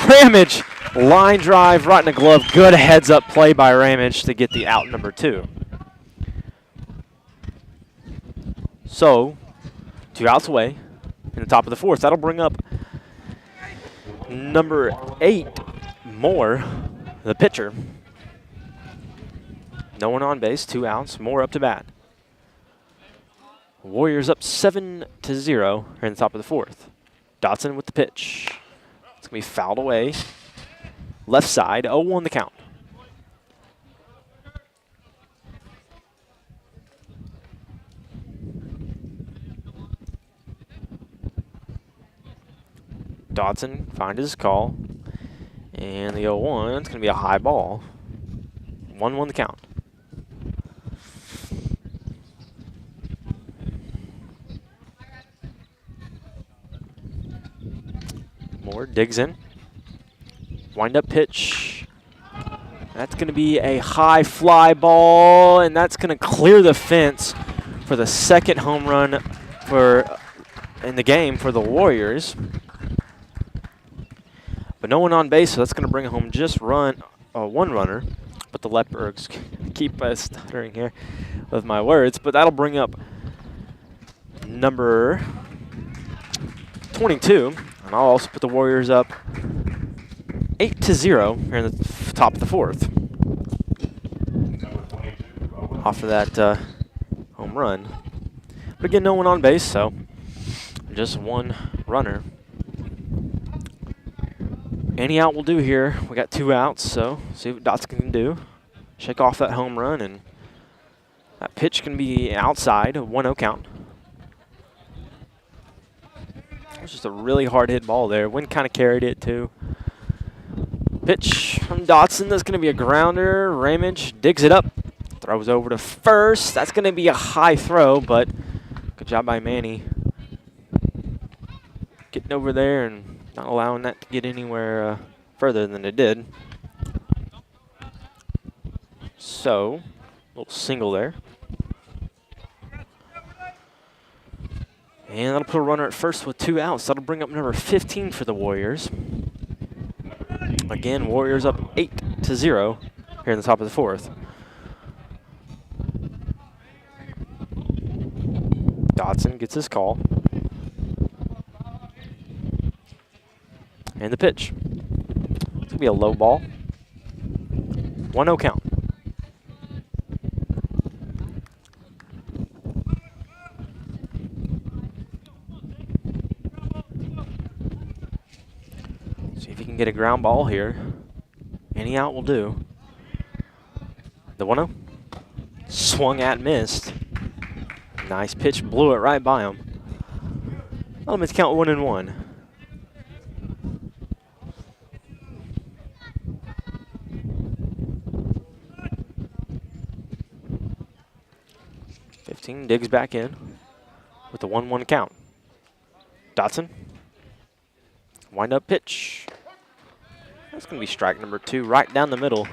Ramage. Line drive right in the glove. Good heads-up play by Ramage to get the out, number 2. So, 2 outs away in the top of the 4th. That'll bring up number 8, Moore, the pitcher. No one on base, 2 outs. Moore up to bat. Warriors up 7-0 here in the top of the 4th. Dotson with the pitch. It's going to be fouled away. Left side, 0-1 the count. Dotson finds his call. And the 0-1, it's going to be a high ball. 1-1 the count. Moore digs in. Wind-up pitch. That's going to be a high fly ball, and that's going to clear the fence for the second home run in the game for the Warriors. But no one on base, so that's going to bring home just one runner. But the Leopards keep stuttering here with my words. But that'll bring up number 22. And I'll also put the Warriors up 8-0 here in the top of the 4th. Off of that home run. But again, no one on base, so just one runner. Any out will do here. We got 2 outs, so see what Dotson can do. Shake off that home run and That pitch can be outside, a 1-0 count. It was just a really hard hit ball there. Wind kind of carried it too. Pitch from Dotson, that's going to be a grounder. Ramage digs it up, throws over to first. That's going to be a high throw, but good job by Manny. Getting over there and not allowing that to get anywhere further than it did. So, a little single there. And that'll put a runner at first with 2 outs. That'll bring up number 15 for the Warriors. Again, Warriors up 8-0 here in the top of the 4th. Dotson gets his call. And the pitch. It's going to be a low ball. 1-0 count. See if he can get a ground ball here. Any out will do. The 1-0. Swung at, missed. Nice pitch, blew it right by him. Elements count 1-1. Digs back in with the 1-1 count. Dotson. Wind up pitch. That's going to be strike number 2 right down the middle.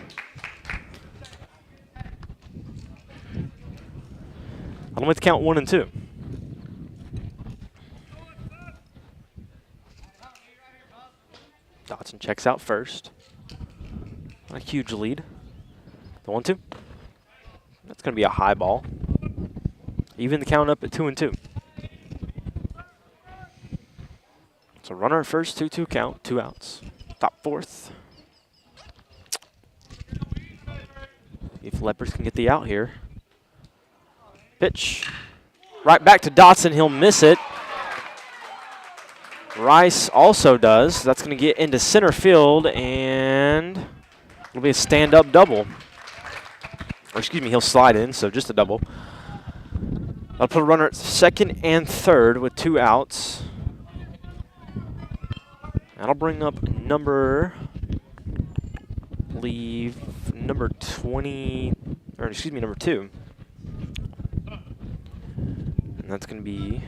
I'll make the count 1-2. Dotson checks out first. A huge lead. The 1-2. That's going to be a high ball. Even the count up at 2-2. So runner at first, 2-2 count, 2 outs. Top 4th. If Leopards can get the out here. Pitch. Right back to Dotson. He'll miss it. Rice also does. That's going to get into center field, and it'll be a stand-up double. Or excuse me, he'll slide in, so just a double. I'll put a runner at second and third with 2 outs. That'll bring up number 20, or excuse me, number 2. And that's going to be,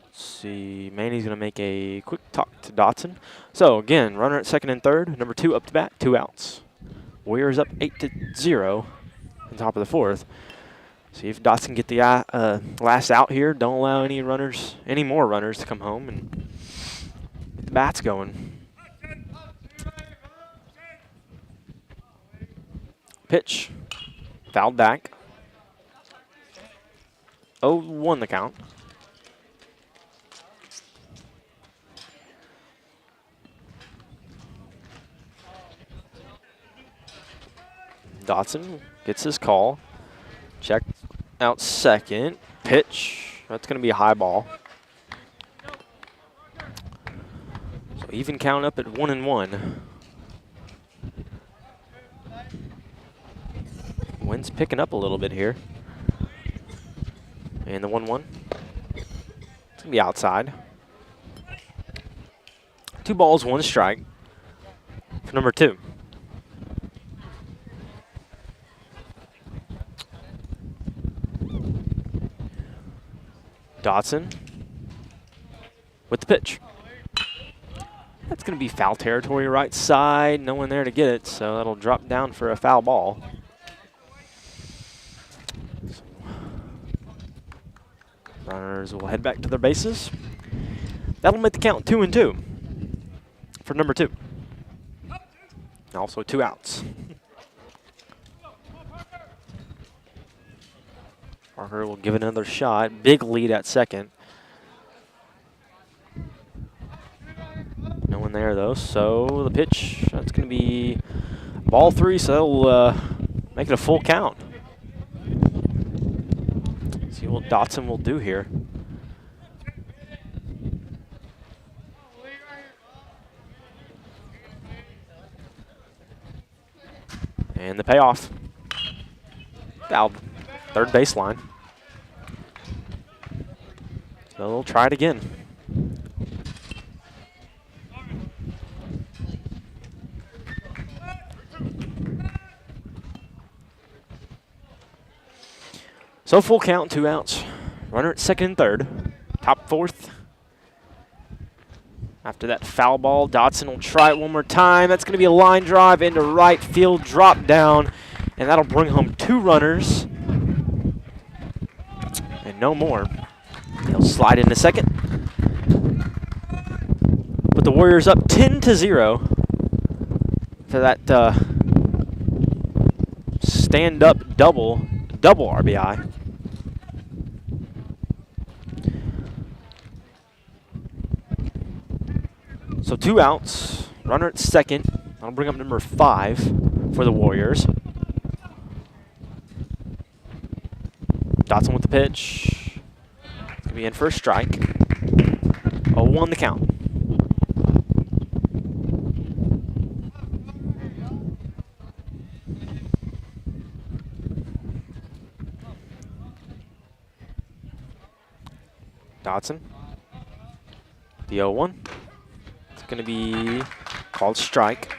let's see, Manny's going to make a quick talk to Dotson. So again, runner at second and third, number 2 up to bat, 2 outs. Warriors up 8-0. On top of the 4th. See if Dotson can get the last out here. Don't allow any more runners to come home and get the bats going. Pitch. Fouled back. 0-1 the count. Dotson gets his call. Check out second. Pitch. That's going to be a high ball. So even count up at 1-1. Wind's picking up a little bit here. And the 1-1. It's going to be outside. 2 balls, 1 strike for number 2. Dotson with the pitch. That's going to be foul territory right side. No one there to get it, so that'll drop down for a foul ball. So runners will head back to their bases. That'll make the count 2-2 for number 2. Also 2 outs. Parker will give it another shot. Big lead at second. No one there, though. So the pitch, that's going to be ball 3, so that'll make it a full count. See what Dotson will do here. And the payoff. Fouled. Third baseline. So they'll try it again. So full count, 2 outs. Runner at second and third. Top fourth. After that foul ball, Dotson will try it one more time. That's going to be a line drive into right field, drop down, and that'll bring home 2 runners. And no more. He'll slide into second. Put the Warriors up 10-0 for that stand-up double RBI. So 2 outs, runner at second. That'll bring up number 5 for the Warriors. Dotson with the pitch. It's gonna be in for a strike. 0-1 the count. Dotson. The 0-1. Going to be called strike.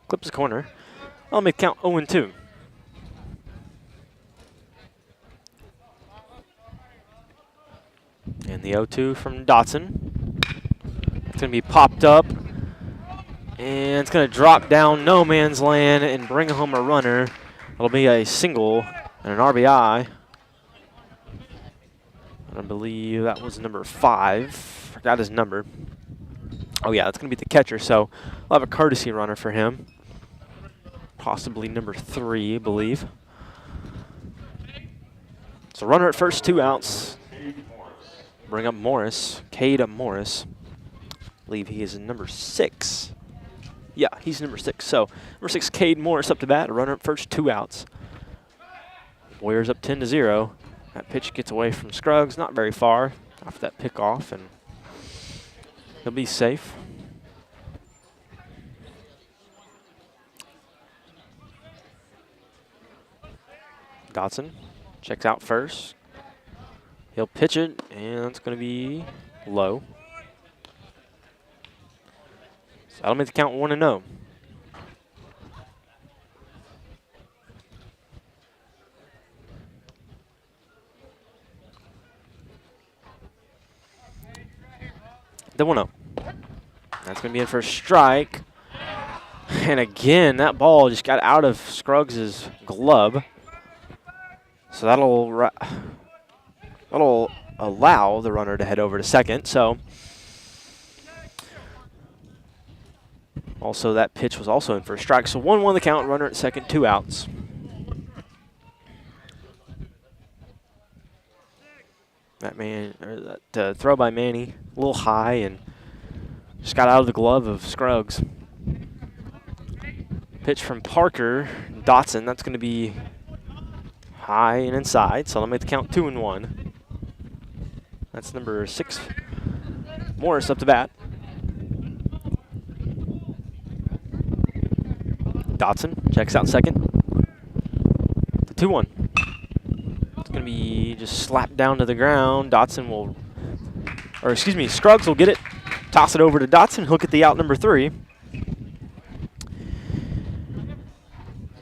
Clips the corner. I'll make count 0-2. And the 0-2 from Dotson. It's going to be popped up. And it's going to drop down no man's land and bring home a runner. It'll be a single and an RBI. I believe that was number 5. Forgot his number. Oh, yeah, that's going to be the catcher, so I'll have a courtesy runner for him. Possibly number 3, I believe. So runner at first, 2 outs. Bring up Morris, Cade Morris. I believe he is number 6. Yeah, he's number 6. So number 6, Cade Morris up to bat. A runner at first, 2 outs. Warriors up 10-0. That pitch gets away from Scruggs, not very far after that pickoff, and he'll be safe. Dotson checks out first. He'll pitch it, and it's going to be low. So that'll make the count 1-0. The 1-0. That's going to be in for a strike. And again, that ball just got out of Scruggs' glove. So that'll allow the runner to head over to second. So also that pitch was also in for a strike. So 1-1 the count, runner at second, 2 outs. That throw by Manny, a little high and just got out of the glove of Scruggs. Pitch from Parker, Dotson, that's going to be high and inside, so I'll make the count 2-1. That's number 6, Morris up to bat. Dotson checks out second. The 2-1. Going to be just slapped down to the ground. Scruggs will get it, toss it over to Dotson. He'll get the out number 3.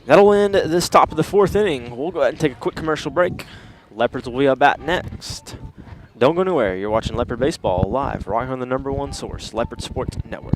That'll end this top of the 4th inning. We'll go ahead and take a quick commercial break. Leopards will be up at next. Don't go anywhere. You're watching Leopard Baseball live right on the #1 source, Leopard Sports Network.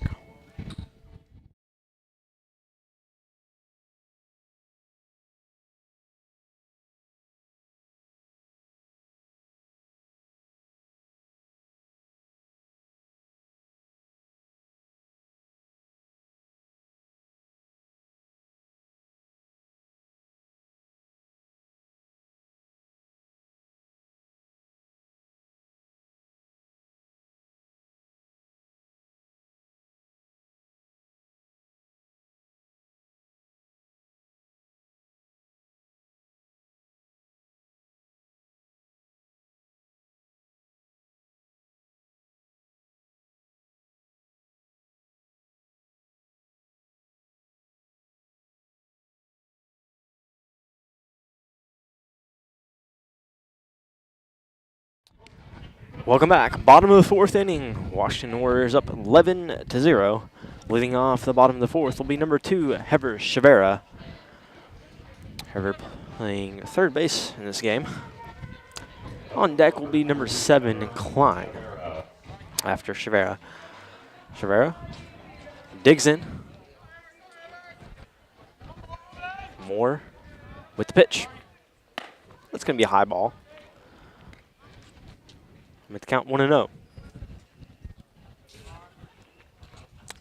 Welcome back. Bottom of the fourth inning. Washington Warriors up 11-0. Leading off the bottom of the fourth will be number 2, Heber Chavera. Heber playing third base in this game. On deck will be number 7, Klein, after Chavera. Chavera digs in. Moore with the pitch. That's going to be a high ball. With the count 1-0.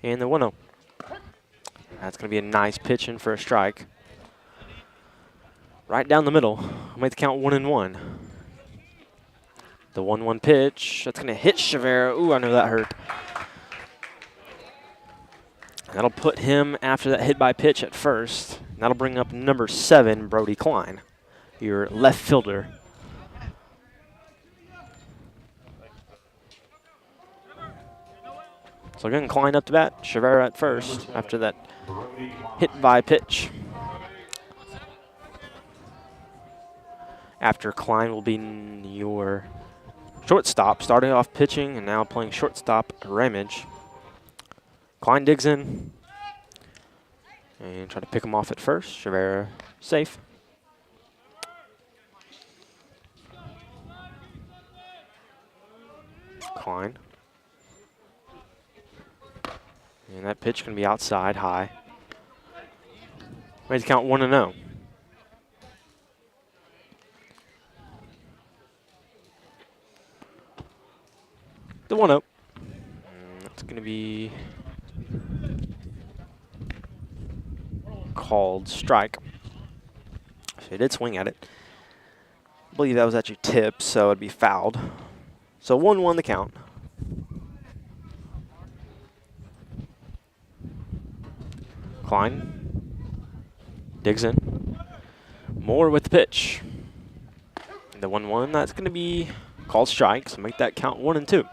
And the 1-0. That's going to be a nice pitch in for a strike. Right down the middle. Make the count 1-1. The 1-1 pitch. That's going to hit Chavera. Ooh, I know that hurt. That'll put him after that hit by pitch at first. That'll bring up number 7, Brody Klein, your left fielder. So again, Klein up to bat, Chavera at first after that hit by pitch. After Klein will be your shortstop, starting off pitching and now playing shortstop, Ramage. Klein digs in and try to pick him off at first. Chavera safe. Klein. And that pitch can be outside high. Ready to count 1-0. The 1-0. That's going to be called strike. So he did swing at it. I believe that was actually tipped, so it'd be fouled. So 1-1 the count. Klein digs in. Moore with the pitch. The 1-1, that's going to be called strike, so make that count 1-2.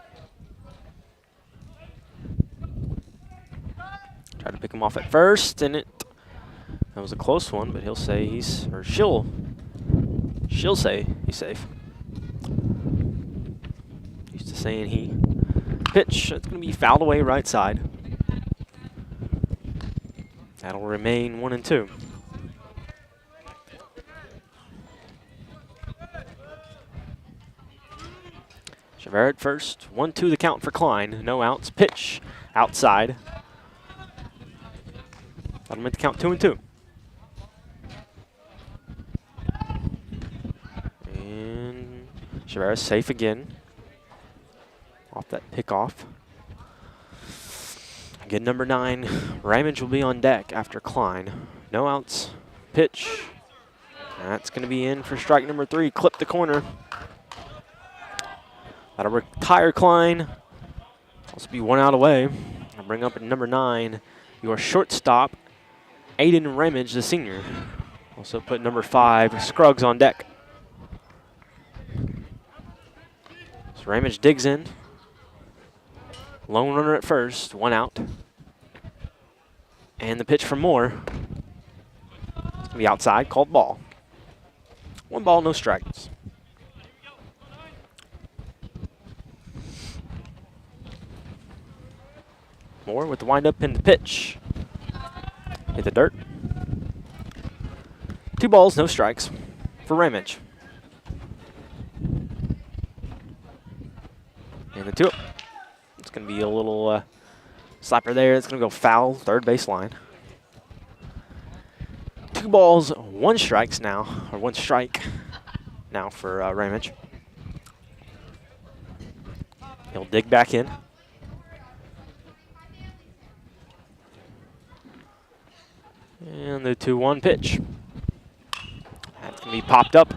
Try to pick him off at first, and that was a close one, but he'll say she'll say he's safe. Used to saying he. Pitch, that's going to be fouled away right side. That'll remain 1-2. Chavera at first. 1-2 the count for Klein. No outs. Pitch outside. That'll make the count 2-2. And Chavera safe again. Off that pickoff. Again, number 9, Ramage will be on deck after Klein. No outs. Pitch. That's going to be in for strike number 3. Clip the corner. That'll retire Klein. Also be 1 out away. I'll bring up at number 9, your shortstop, Aiden Ramage, the senior. Also put number 5, Scruggs, on deck. So Ramage digs in. Lone runner at first, 1 out. And the pitch from Moore. It's going to be outside, called ball. 1 ball, no strikes. Moore with the windup and the pitch. Hit the dirt. 2 balls, no strikes for Ramage. And the 2. It's going to be a little slapper there. It's going to go foul, third base line. 2 balls, 1 strike now for Ramage. He'll dig back in. And the 2-1 pitch. That's going to be popped up.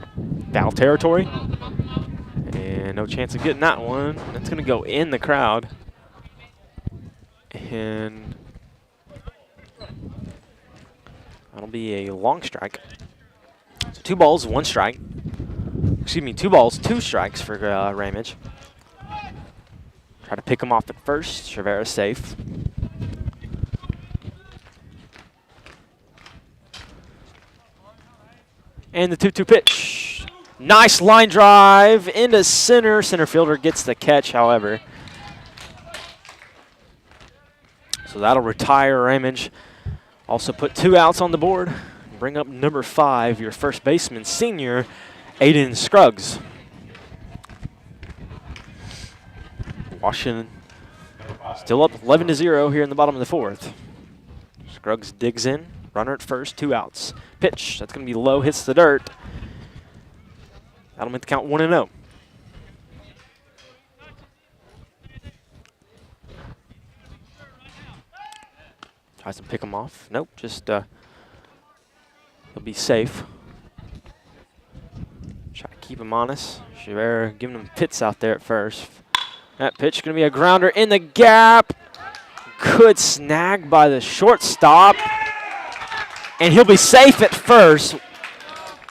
Foul territory. And no chance of getting that one. That's going to go in the crowd. And that'll be a long strike. So 2 balls, 1 strike. Excuse me, 2 balls, 2 strikes for Ramage. Try to pick him off at first. Chavera safe. And the 2-2 pitch. Nice line drive into center. Center fielder gets the catch, however. So that'll retire Ramage. Also put 2 outs on the board. Bring up number 5, your first baseman, senior, Aiden Scruggs. Washington still up 11-0 here in the bottom of the 4th. Scruggs digs in, runner at first, 2 outs. Pitch, that's going to be low, hits the dirt. That'll make the count 1-0. Tries to pick him off. Nope, just he'll be safe. Try to keep him honest. Chavera giving him pits out there at first. That pitch going to be a grounder in the gap. Good snag by the shortstop. And he'll be safe at first.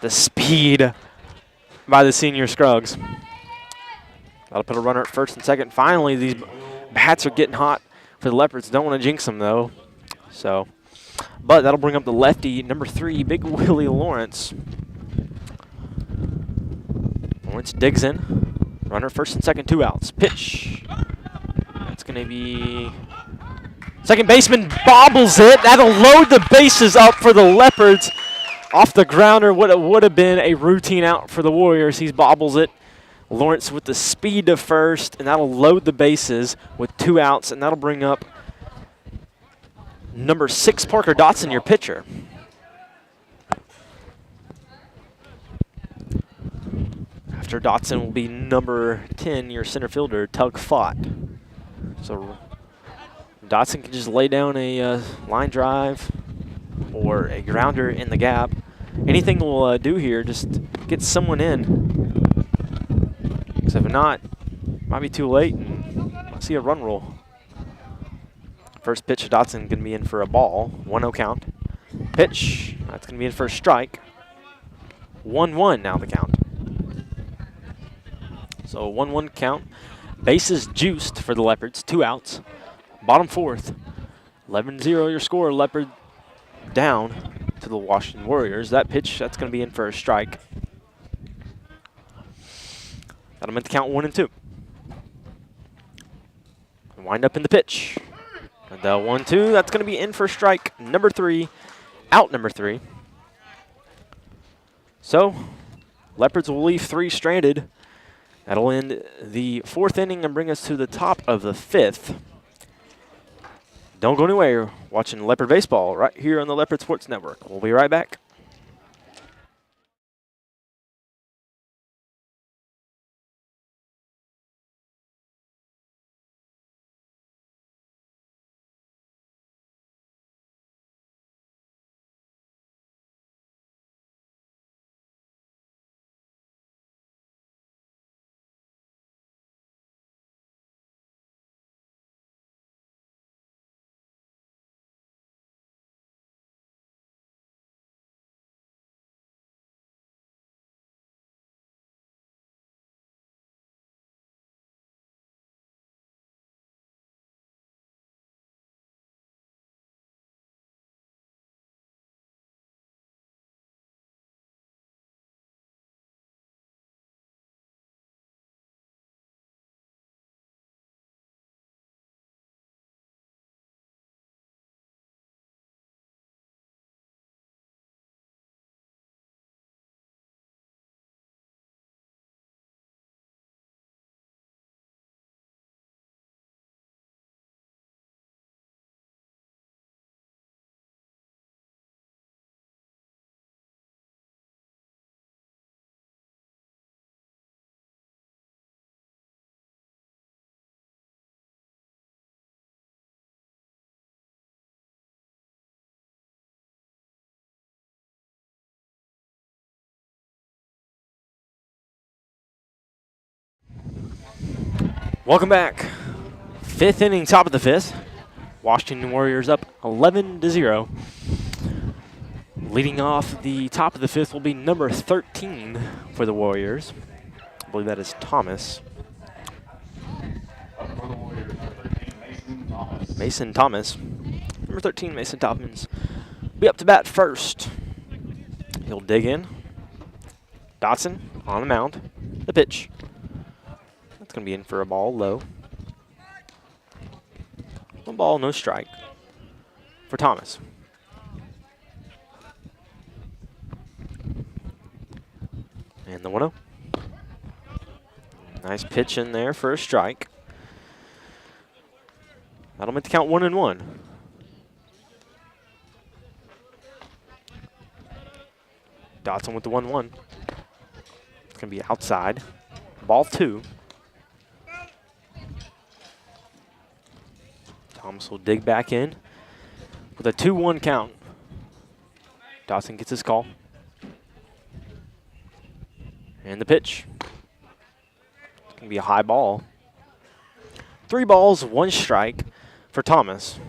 The speed by the senior Scruggs. That'll put a runner at first and second. Finally, these bats are getting hot for the Leopards. Don't want to jinx them, though. So, but that'll bring up the lefty, number 3, Big Willie Lawrence. Lawrence digs in. Runner first and second, 2 outs. Pitch. That's going to be... Second baseman bobbles it. That'll load the bases up for the Leopards. Off the grounder, what would have been a routine out for the Warriors. He bobbles it. Lawrence with the speed to first, and that'll load the bases with 2 outs, and that'll bring up number 6, Parker Dotson, your pitcher. After Dotson will be number 10, your center fielder, Tug Fott. So Dotson can just lay down a line drive or a grounder in the gap. Anything we'll do here, just get someone in. Because if not, might be too late and I'll see a run roll. First pitch, Dotson going to be in for a ball. 1-0 count. Pitch, that's going to be in for a strike. 1-1 now the count. So 1-1 count. Bases juiced for the Leopards. 2 outs. Bottom 4th. 11-0 your score. Leopard down to the Washington Warriors. That pitch, that's going to be in for a strike. That'll make the count 1-2. Wind up in the pitch. And the 1-2, that's going to be in for a strike. Number 3, out number 3. So, Leopards will leave 3 stranded. That'll end the 4th inning and bring us to the top of the 5th. Don't go anywhere. You're watching Leopard Baseball right here on the Leopard Sports Network. We'll be right back. Welcome back. 5th inning, top of the 5th. Washington Warriors up 11-0. Leading off the top of the 5th will be number 13 for the Warriors. I believe that is Thomas. Up for the Warriors, number 13, Mason Thomas. Mason Thomas. Number 13, Mason Thomas. Be up to bat first. He'll dig in. Dotson on the mound. The pitch. That's going to be in for a ball low. 1 ball, no strike for Thomas. And the 1-0. Nice pitch in there for a strike. That'll make the count 1-1. Dotson with the 1-1. It's going to be outside. Ball 2. Thomas will dig back in with a 2-1 count. Dotson gets his call. And the pitch. It's going to be a high ball. 3 balls, 1 strike for Thomas.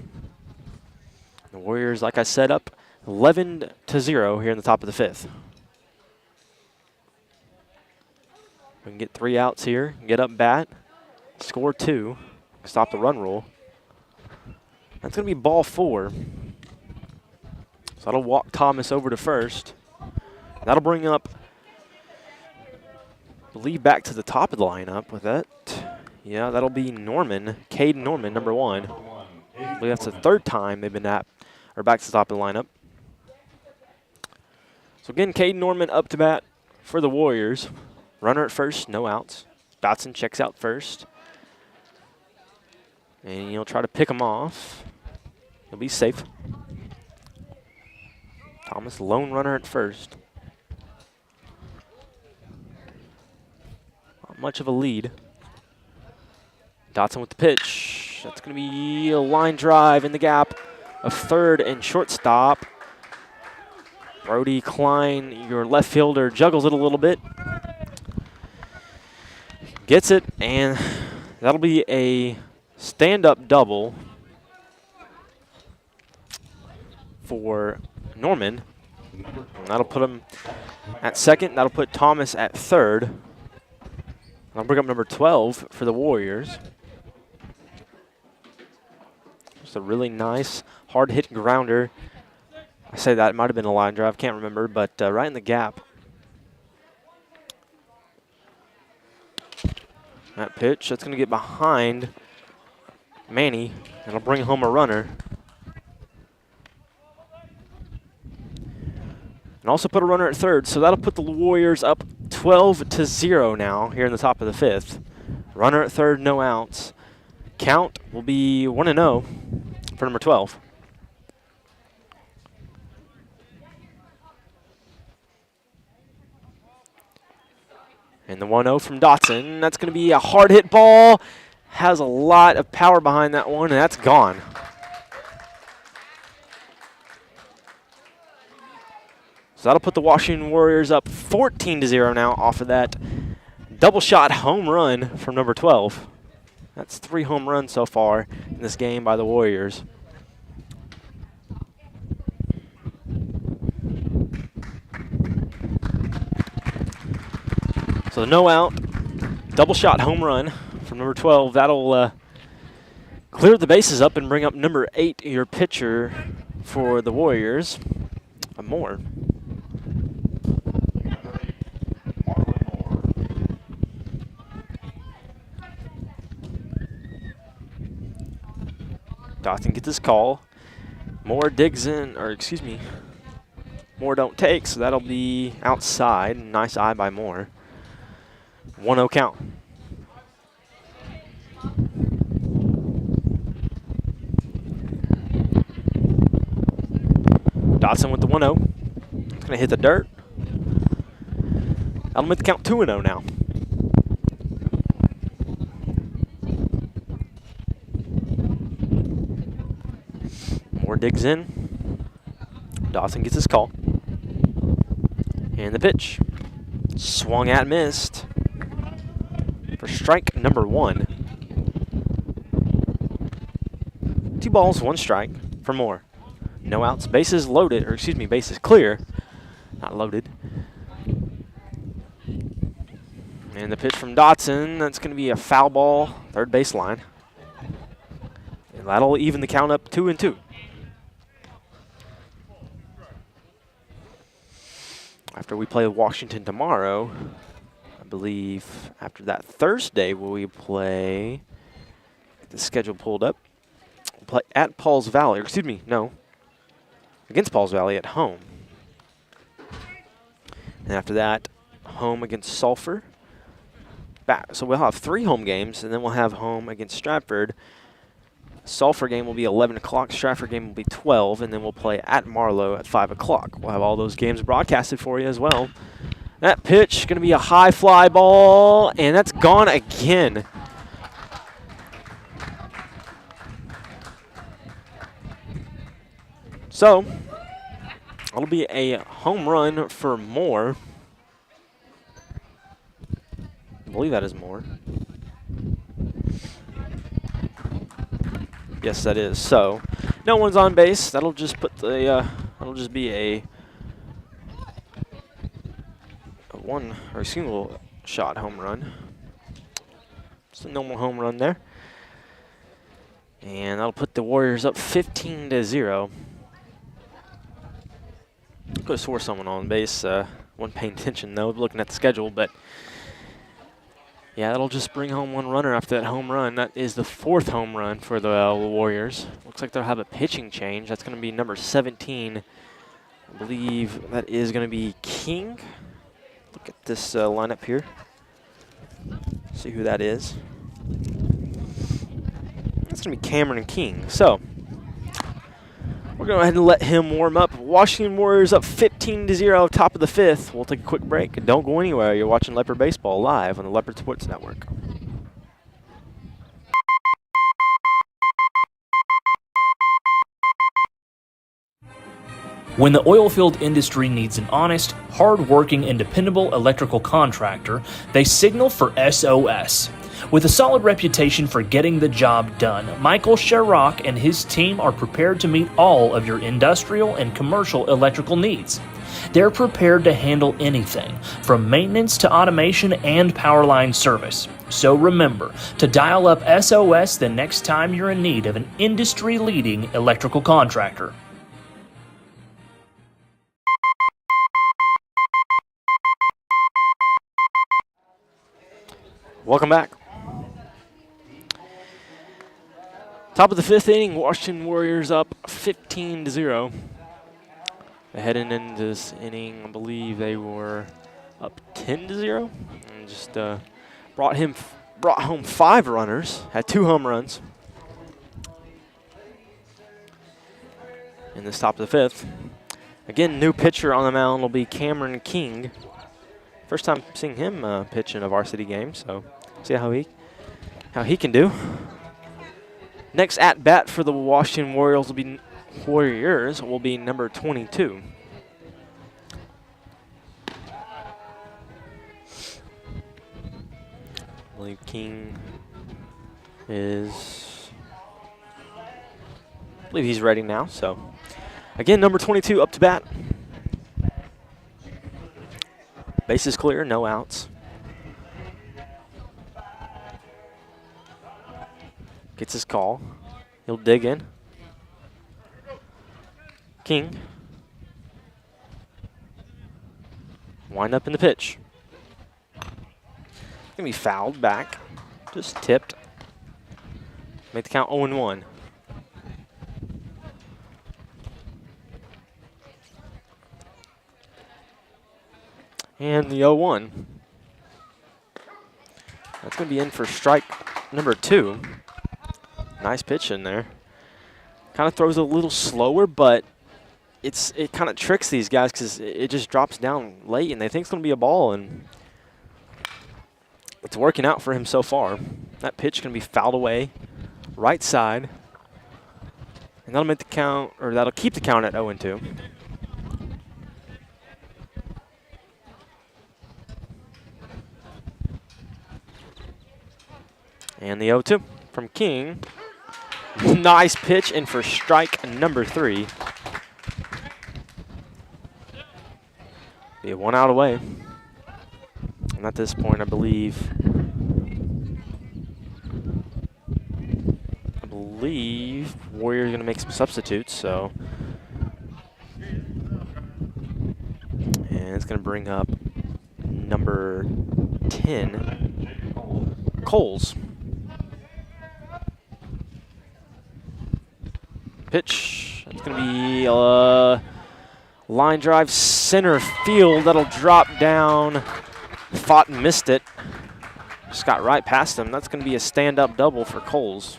The Warriors, like I said, up 11-0 here in the top of the 5th. We can get 3 outs here, get up bat, score 2, stop the run rule. That's going to be ball 4. So that'll walk Thomas over to first. That'll bring up, I believe, back to the top of the lineup with that. Yeah, that'll be Norman, Caden Norman, number 1. I believe that's the 3rd time they've been back to the top of the lineup. So again, Caden Norman up to bat for the Warriors. Runner at first, no outs. Dotson checks out first. And you'll try to pick him off. He'll be safe. Thomas, lone runner at first. Not much of a lead. Dotson with the pitch. That's going to be a line drive in the gap of 3rd and shortstop. Brody Klein, your left fielder, juggles it a little bit. Gets it, and that'll be a stand-up double for Norman. And that'll put him at 2nd. That'll put Thomas at 3rd. I'll bring up number 12 for the Warriors. Just a really nice, hard-hit grounder. I say that, it might have been a line drive, can't remember, but right in the gap. That pitch, that's going to get behind Manny, and it'll bring home a runner. And also put a runner at 3rd, so that'll put the Warriors up 12-0 now here in the top of the 5th. Runner at 3rd, no outs. Count will be 1-0 for number 12. And the 1-0 from Dotson. That's going to be a hard hit ball. Has a lot of power behind that one, and that's gone. So that'll put the Washington Warriors up 14-0 now off of that double shot home run from number 12. That's 3 home runs so far in this game by the Warriors. So no out, double shot home run from number 12. That'll clear the bases up and bring up number 8, your pitcher for the Warriors, Moore. Dotson gets his call. Moore digs in, or excuse me, Moore don't take, so that'll be outside. Nice eye by Moore. 1-0 count. Dotson with the 1-0. It's going to hit the dirt. That'll make the count 2-0 now. Moore digs in. Dotson gets his call. And the pitch. Swung at, missed. For strike number 1. 2 balls, 1 strike for Moore. No outs, bases loaded, or excuse me, bases clear. Not loaded. And the pitch from Dotson, that's going to be a foul ball, 3rd baseline. And that'll even the count up 2-2. after we play Washington tomorrow, I believe after that Thursday we play, get the schedule pulled up, we'll play at Pauls Valley, or excuse me, no, against Pauls Valley at home. And after that, home against Sulphur. So we'll have 3 home games, and then we'll have home against Stratford. Sulphur game will be 11 o'clock, Stratford game will be 12, and then we'll play at Marlow at 5 o'clock. We'll have all those games broadcasted for you as well. That pitch going to be a high fly ball, and that's gone again. So, it'll be a home run for Moore. I believe that is Moore. Yes, that is. So, no one's on base. That'll just put the that'll just be a one or a single shot home run. Just a normal home run there. And that'll put the Warriors up 15-0. Could have swore someone on base. Wasn't paying attention though, looking at the schedule, but yeah, that'll just bring home one runner after that home run. That is the 4th home run for the Warriors. Looks like they'll have a pitching change. That's going to be number 17. I believe that is going to be King. Look at this lineup here. See who that is. That's going to be Cameron and King. So, we're going to go ahead and let him warm up. Washington Warriors up 15-0, top of the 5th. We'll take a quick break. Don't go anywhere. You're watching Leopard Baseball live on the Leopard Sports Network. When the oilfield industry needs an honest, hard-working, and dependable electrical contractor, they signal for SOS. With a solid reputation for getting the job done, Michael Sherrock and his team are prepared to meet all of your industrial and commercial electrical needs. They're prepared to handle anything, from maintenance to automation and power line service. So remember to dial up SOS the next time you're in need of an industry-leading electrical contractor. Welcome back. Top of the 5th inning, Washington Warriors up 15-0. Heading into this inning, I believe they were up 10-0, and just brought home 5 runners, had 2 home runs in this top of the 5th. Again, new pitcher on the mound will be Cameron King. First time seeing him pitch in a varsity game, so see how he can do. Next at bat for the Washington Warriors will be number 22. I believe King is. I believe he's ready now. So again, number 22 up to bat. Base is clear, no outs. Gets his call. He'll dig in. King. Wind up in the pitch. Gonna be fouled back. Just tipped. Make the count 0-1. And the 0-1. That's gonna be in for strike number 2. Nice pitch in there. Kind of throws a little slower, but it kind of tricks these guys because it just drops down late, and they think it's going to be a ball, and it's working out for him so far. That pitch going to be fouled away, right side, and that'll make the count, or that'll keep the count at 0-2. And the 0-2 from King. Nice pitch in for strike number 3. Be 1 out away. And at this point, I believe Warriors going to make some substitutes. So, and And it's going to bring up number 10, Coles. Pitch. That's going to be a line drive center field. That'll drop down. Fought and missed it. Just got right past him. That's going to be a stand-up double for Coles.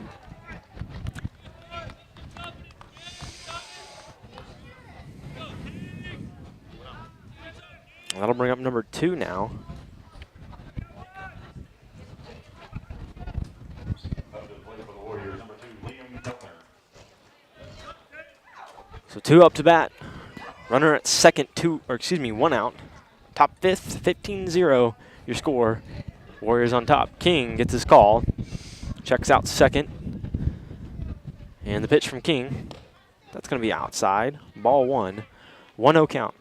That'll bring up number 2 now. So 2 up to bat. Runner at second, 1 out. Top 5th, 15-0, your score. Warriors on top. King gets his call. Checks out second. And the pitch from King. That's going to be outside. Ball 1. 1-0 count.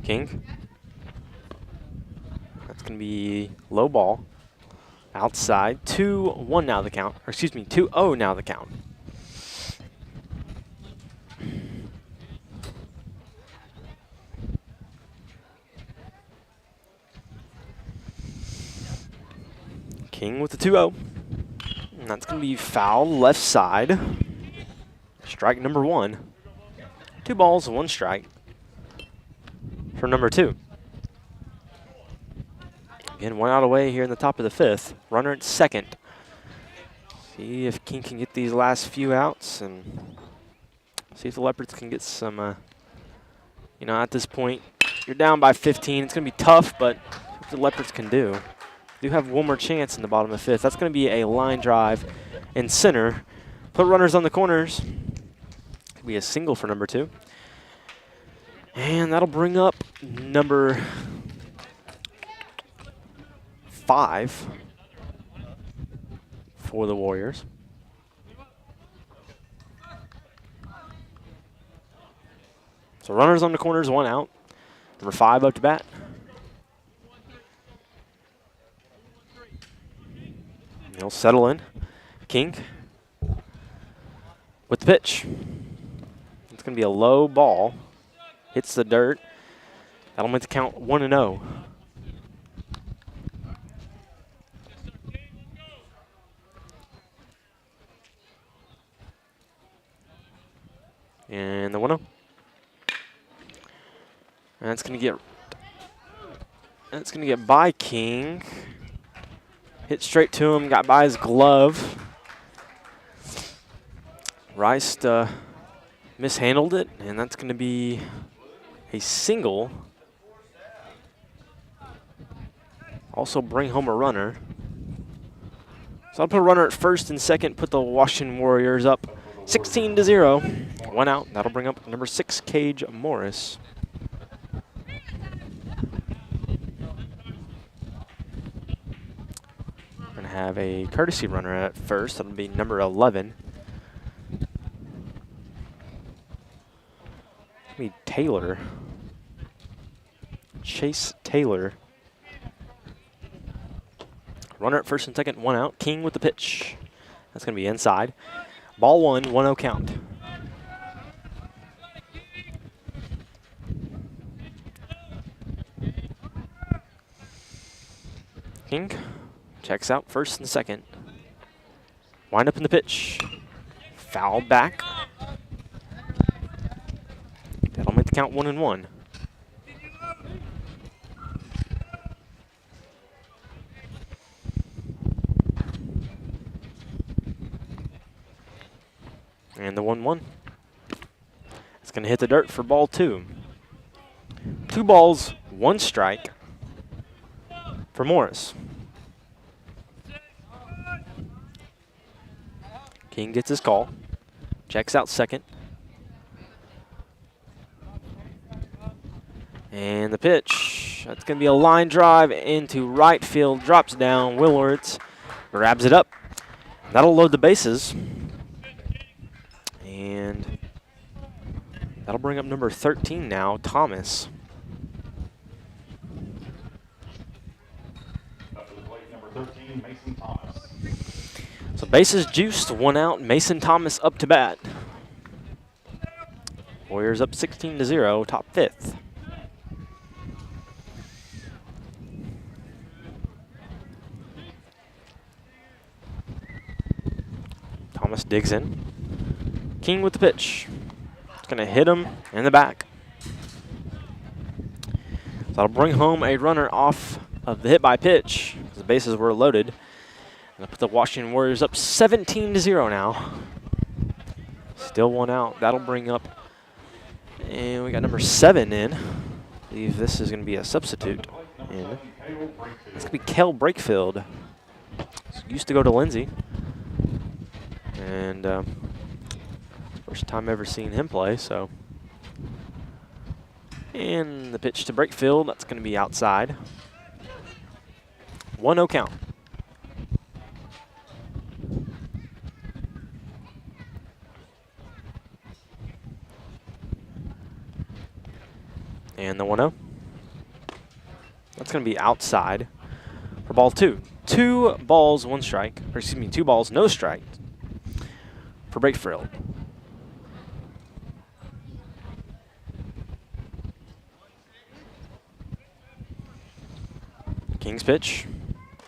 King. That's going to be low ball. Outside. 2-1 now the count. Or excuse me, 2-0 now the count. King with the 2-0. And that's going to be foul left side. Strike number 1. 2 balls, 1 strike for number 2. Again, 1 out away here in the top of the 5th. Runner at second. See if King can get these last few outs and see if the Leopards can get some, you know, at this point, you're down by 15. It's going to be tough, but what the Leopards can do. Do have one more chance in the bottom of the 5th. That's going to be a line drive in center. Put runners on the corners. Could be a single for number 2. And that'll bring up number 5 for the Warriors. So runners on the corners, 1 out. Number 5 up to bat. He'll settle in. King with the pitch. It's going to be a low ball. Hits the dirt. That'll make the count 1-0. And the 1-0. And it's going to get by King. Hit straight to him, got by his glove. Rice mishandled it, and that's going to be a single. Also bring home a runner. So I'll put a runner at first and second, put the Washington Warriors up 16-0. 1 out. That'll bring up number 6, Cage Morris. We're going to have a courtesy runner at first. That'll be number 11. Taylor. Chase Taylor. Runner at first and second, 1 out. King with the pitch. That's going to be inside. Ball 1, 1-0 count. King checks out first and second. Wind up in the pitch. Foul back. That'll make the count 1-1. And the 1-1. It's going to hit the dirt for ball 2. 2 balls, 1 strike for Morris. King gets his call. Checks out second. And the pitch. That's going to be a line drive into right field. Drops down. Willards grabs it up. That'll load the bases. And that'll bring up number 13 now, Thomas. pitching Mason Thomas. So bases juiced, 1 out. Mason Thomas up to bat. Warriors up 16-0, top 5th. Thomas digs in. King with the pitch. It's going to hit him in the back. So that'll bring home a runner off of the hit by pitch. The bases were loaded. And that'll put the Washington Warriors up 17-0 now. Still 1 out. That'll bring up, and we got number 7 in. I believe this is going to be a substitute. And it's going to be Kel Brakefield. Used to go to Lindsay. And first time ever seen him play, so. And the pitch to Brakefield, that's going to be outside. 1-0 count. And the 1-0. That's going to be outside for ball 2. 2 balls, 1 strike. Or excuse me, 2 balls, no strike for Brakefield. King's pitch.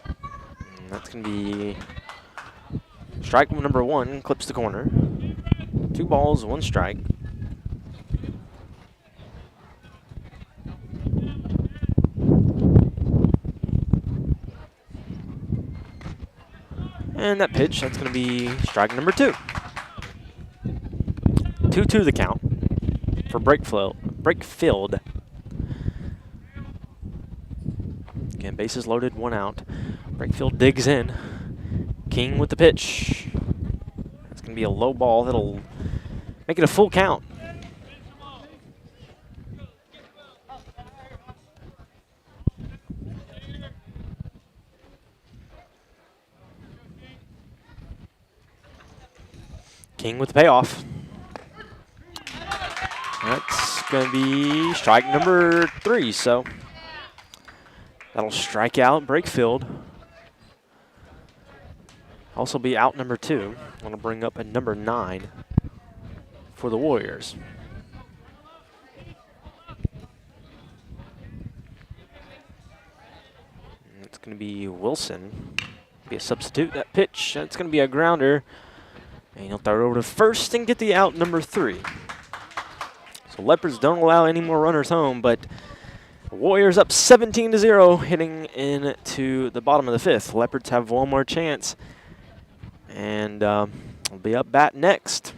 And that's going to be strike number 1, clips the corner. 2 balls, 1 strike. And that pitch, that's going to be strike number 2. 2-2 the count for Brakefield. Again, bases loaded, 1 out. Brakefield digs in. King with the pitch. That's going to be a low ball that'll make it a full count. King with the payoff. That's going to be strike number 3, so that'll strike out Brakefield. Also be out number 2. Want to bring up a number 9 for the Warriors. And it's going to be Wilson. Be a substitute. That pitch, that's going to be a grounder. And he'll throw it over to first and get the out number 3. So Leopards don't allow any more runners home, but Warriors up 17-0 heading into the bottom of the 5th. Leopards have 1 more chance. And will be up bat next.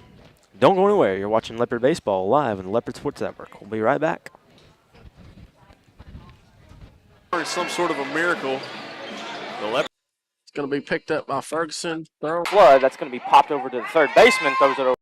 Don't go anywhere. You're watching Leopard Baseball live on the Leopard Sports Network. We'll be right back. Some sort of a miracle. The Leopards going to be picked up by Ferguson. Throw. Flood, that's going to be popped over to the third baseman, throws it over.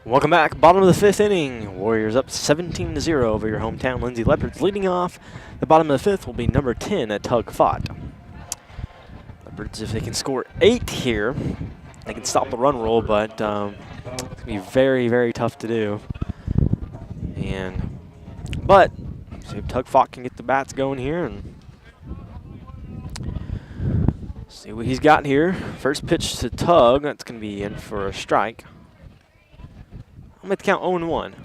Welcome back. Bottom of the 5th inning. Warriors up 17-0 over your hometown Lindsay Leopards. Leading off the bottom of the 5th will be number 10 at Tug Fott. Leopards, if they can score 8 here, they can stop the run roll, but it's going to be very, very tough to do. But see if Tug Fott can get the bats going here and see what he's got here. First pitch to Tug. That's going to be in for a strike. I'm going to count 0-1.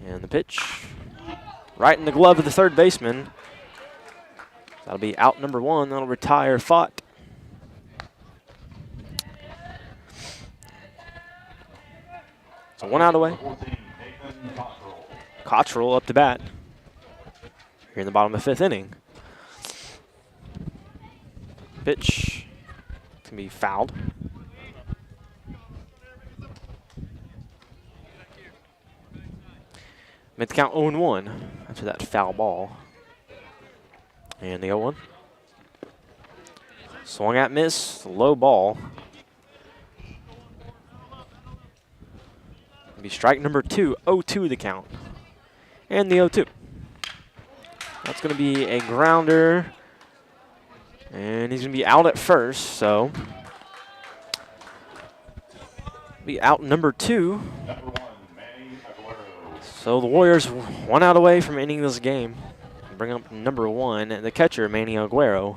And the pitch, right in the glove of the third baseman. That'll be out number 1. That'll retire Fott. So 1 out away. Cottrell up to bat here in the bottom of the 5th inning. Pitch. Can be fouled. Made the count 0-1 after that foul ball. And the 0-1. Swung at, miss, low ball. Be strike number 2, 0-2 the count. And the 0-2. That's going to be a grounder. And he's going to be out at first, so be out number 2. So the Warriors 1 out away from ending this game. Bring up number 1, the catcher, Manny Aguero.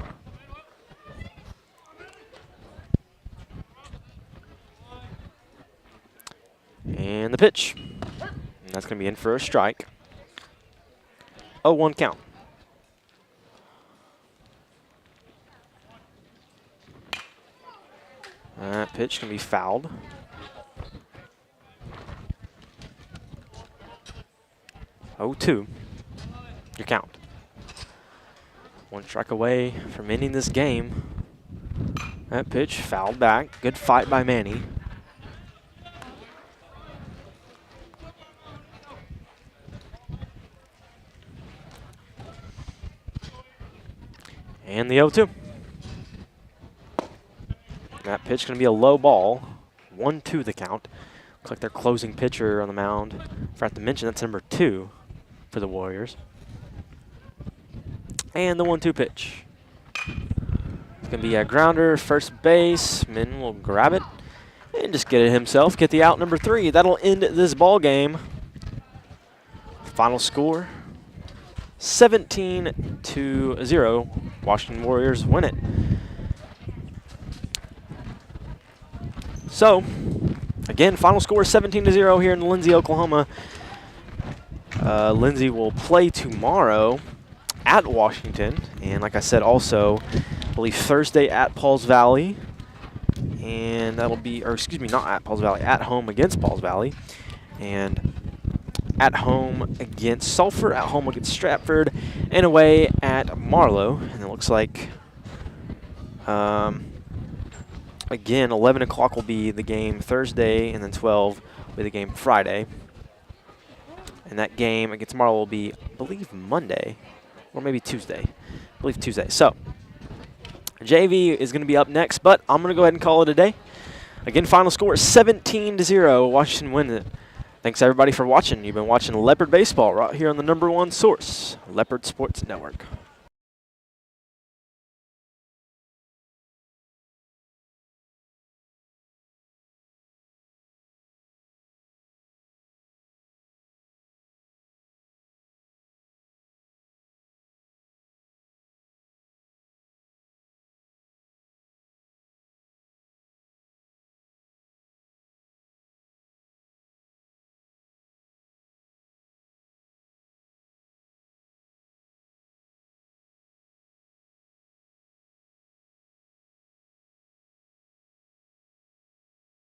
And the pitch. And that's going to be in for a strike. 0-1 count. That pitch can be fouled. 0-2, your count. 1 strike away from ending this game. That pitch fouled back. Good fight by Manny. And the 0-2. That pitch going to be a low ball. 1-2 the count. Looks like their closing pitcher on the mound. Forgot to mention that's number 2 for the Warriors. And the 1-2 pitch. It's going to be a grounder. First baseman will grab it and just get it himself. Get the out number 3. That'll end this ball game. Final score, 17-0. Washington Warriors win it. So, again, final score 17-0 here in Lindsay, Oklahoma. Lindsay will play tomorrow at Washington. And like I said, also, I believe Thursday at Pauls Valley. And that'll be, or excuse me, not at Pauls Valley, at home against Pauls Valley. And at home against Sulphur, at home against Stratford, and away at Marlow. And it looks like, again, 11 o'clock will be the game Thursday, and then 12 will be the game Friday. And that game against Marlow will be, I believe, Monday, or maybe Tuesday. I believe Tuesday. So, JV is going to be up next, but I'm going to go ahead and call it a day. Again, final score is 17-0. Washington wins it. Thanks, everybody, for watching. You've been watching Leopard Baseball right here on the #1 source, Leopard Sports Network.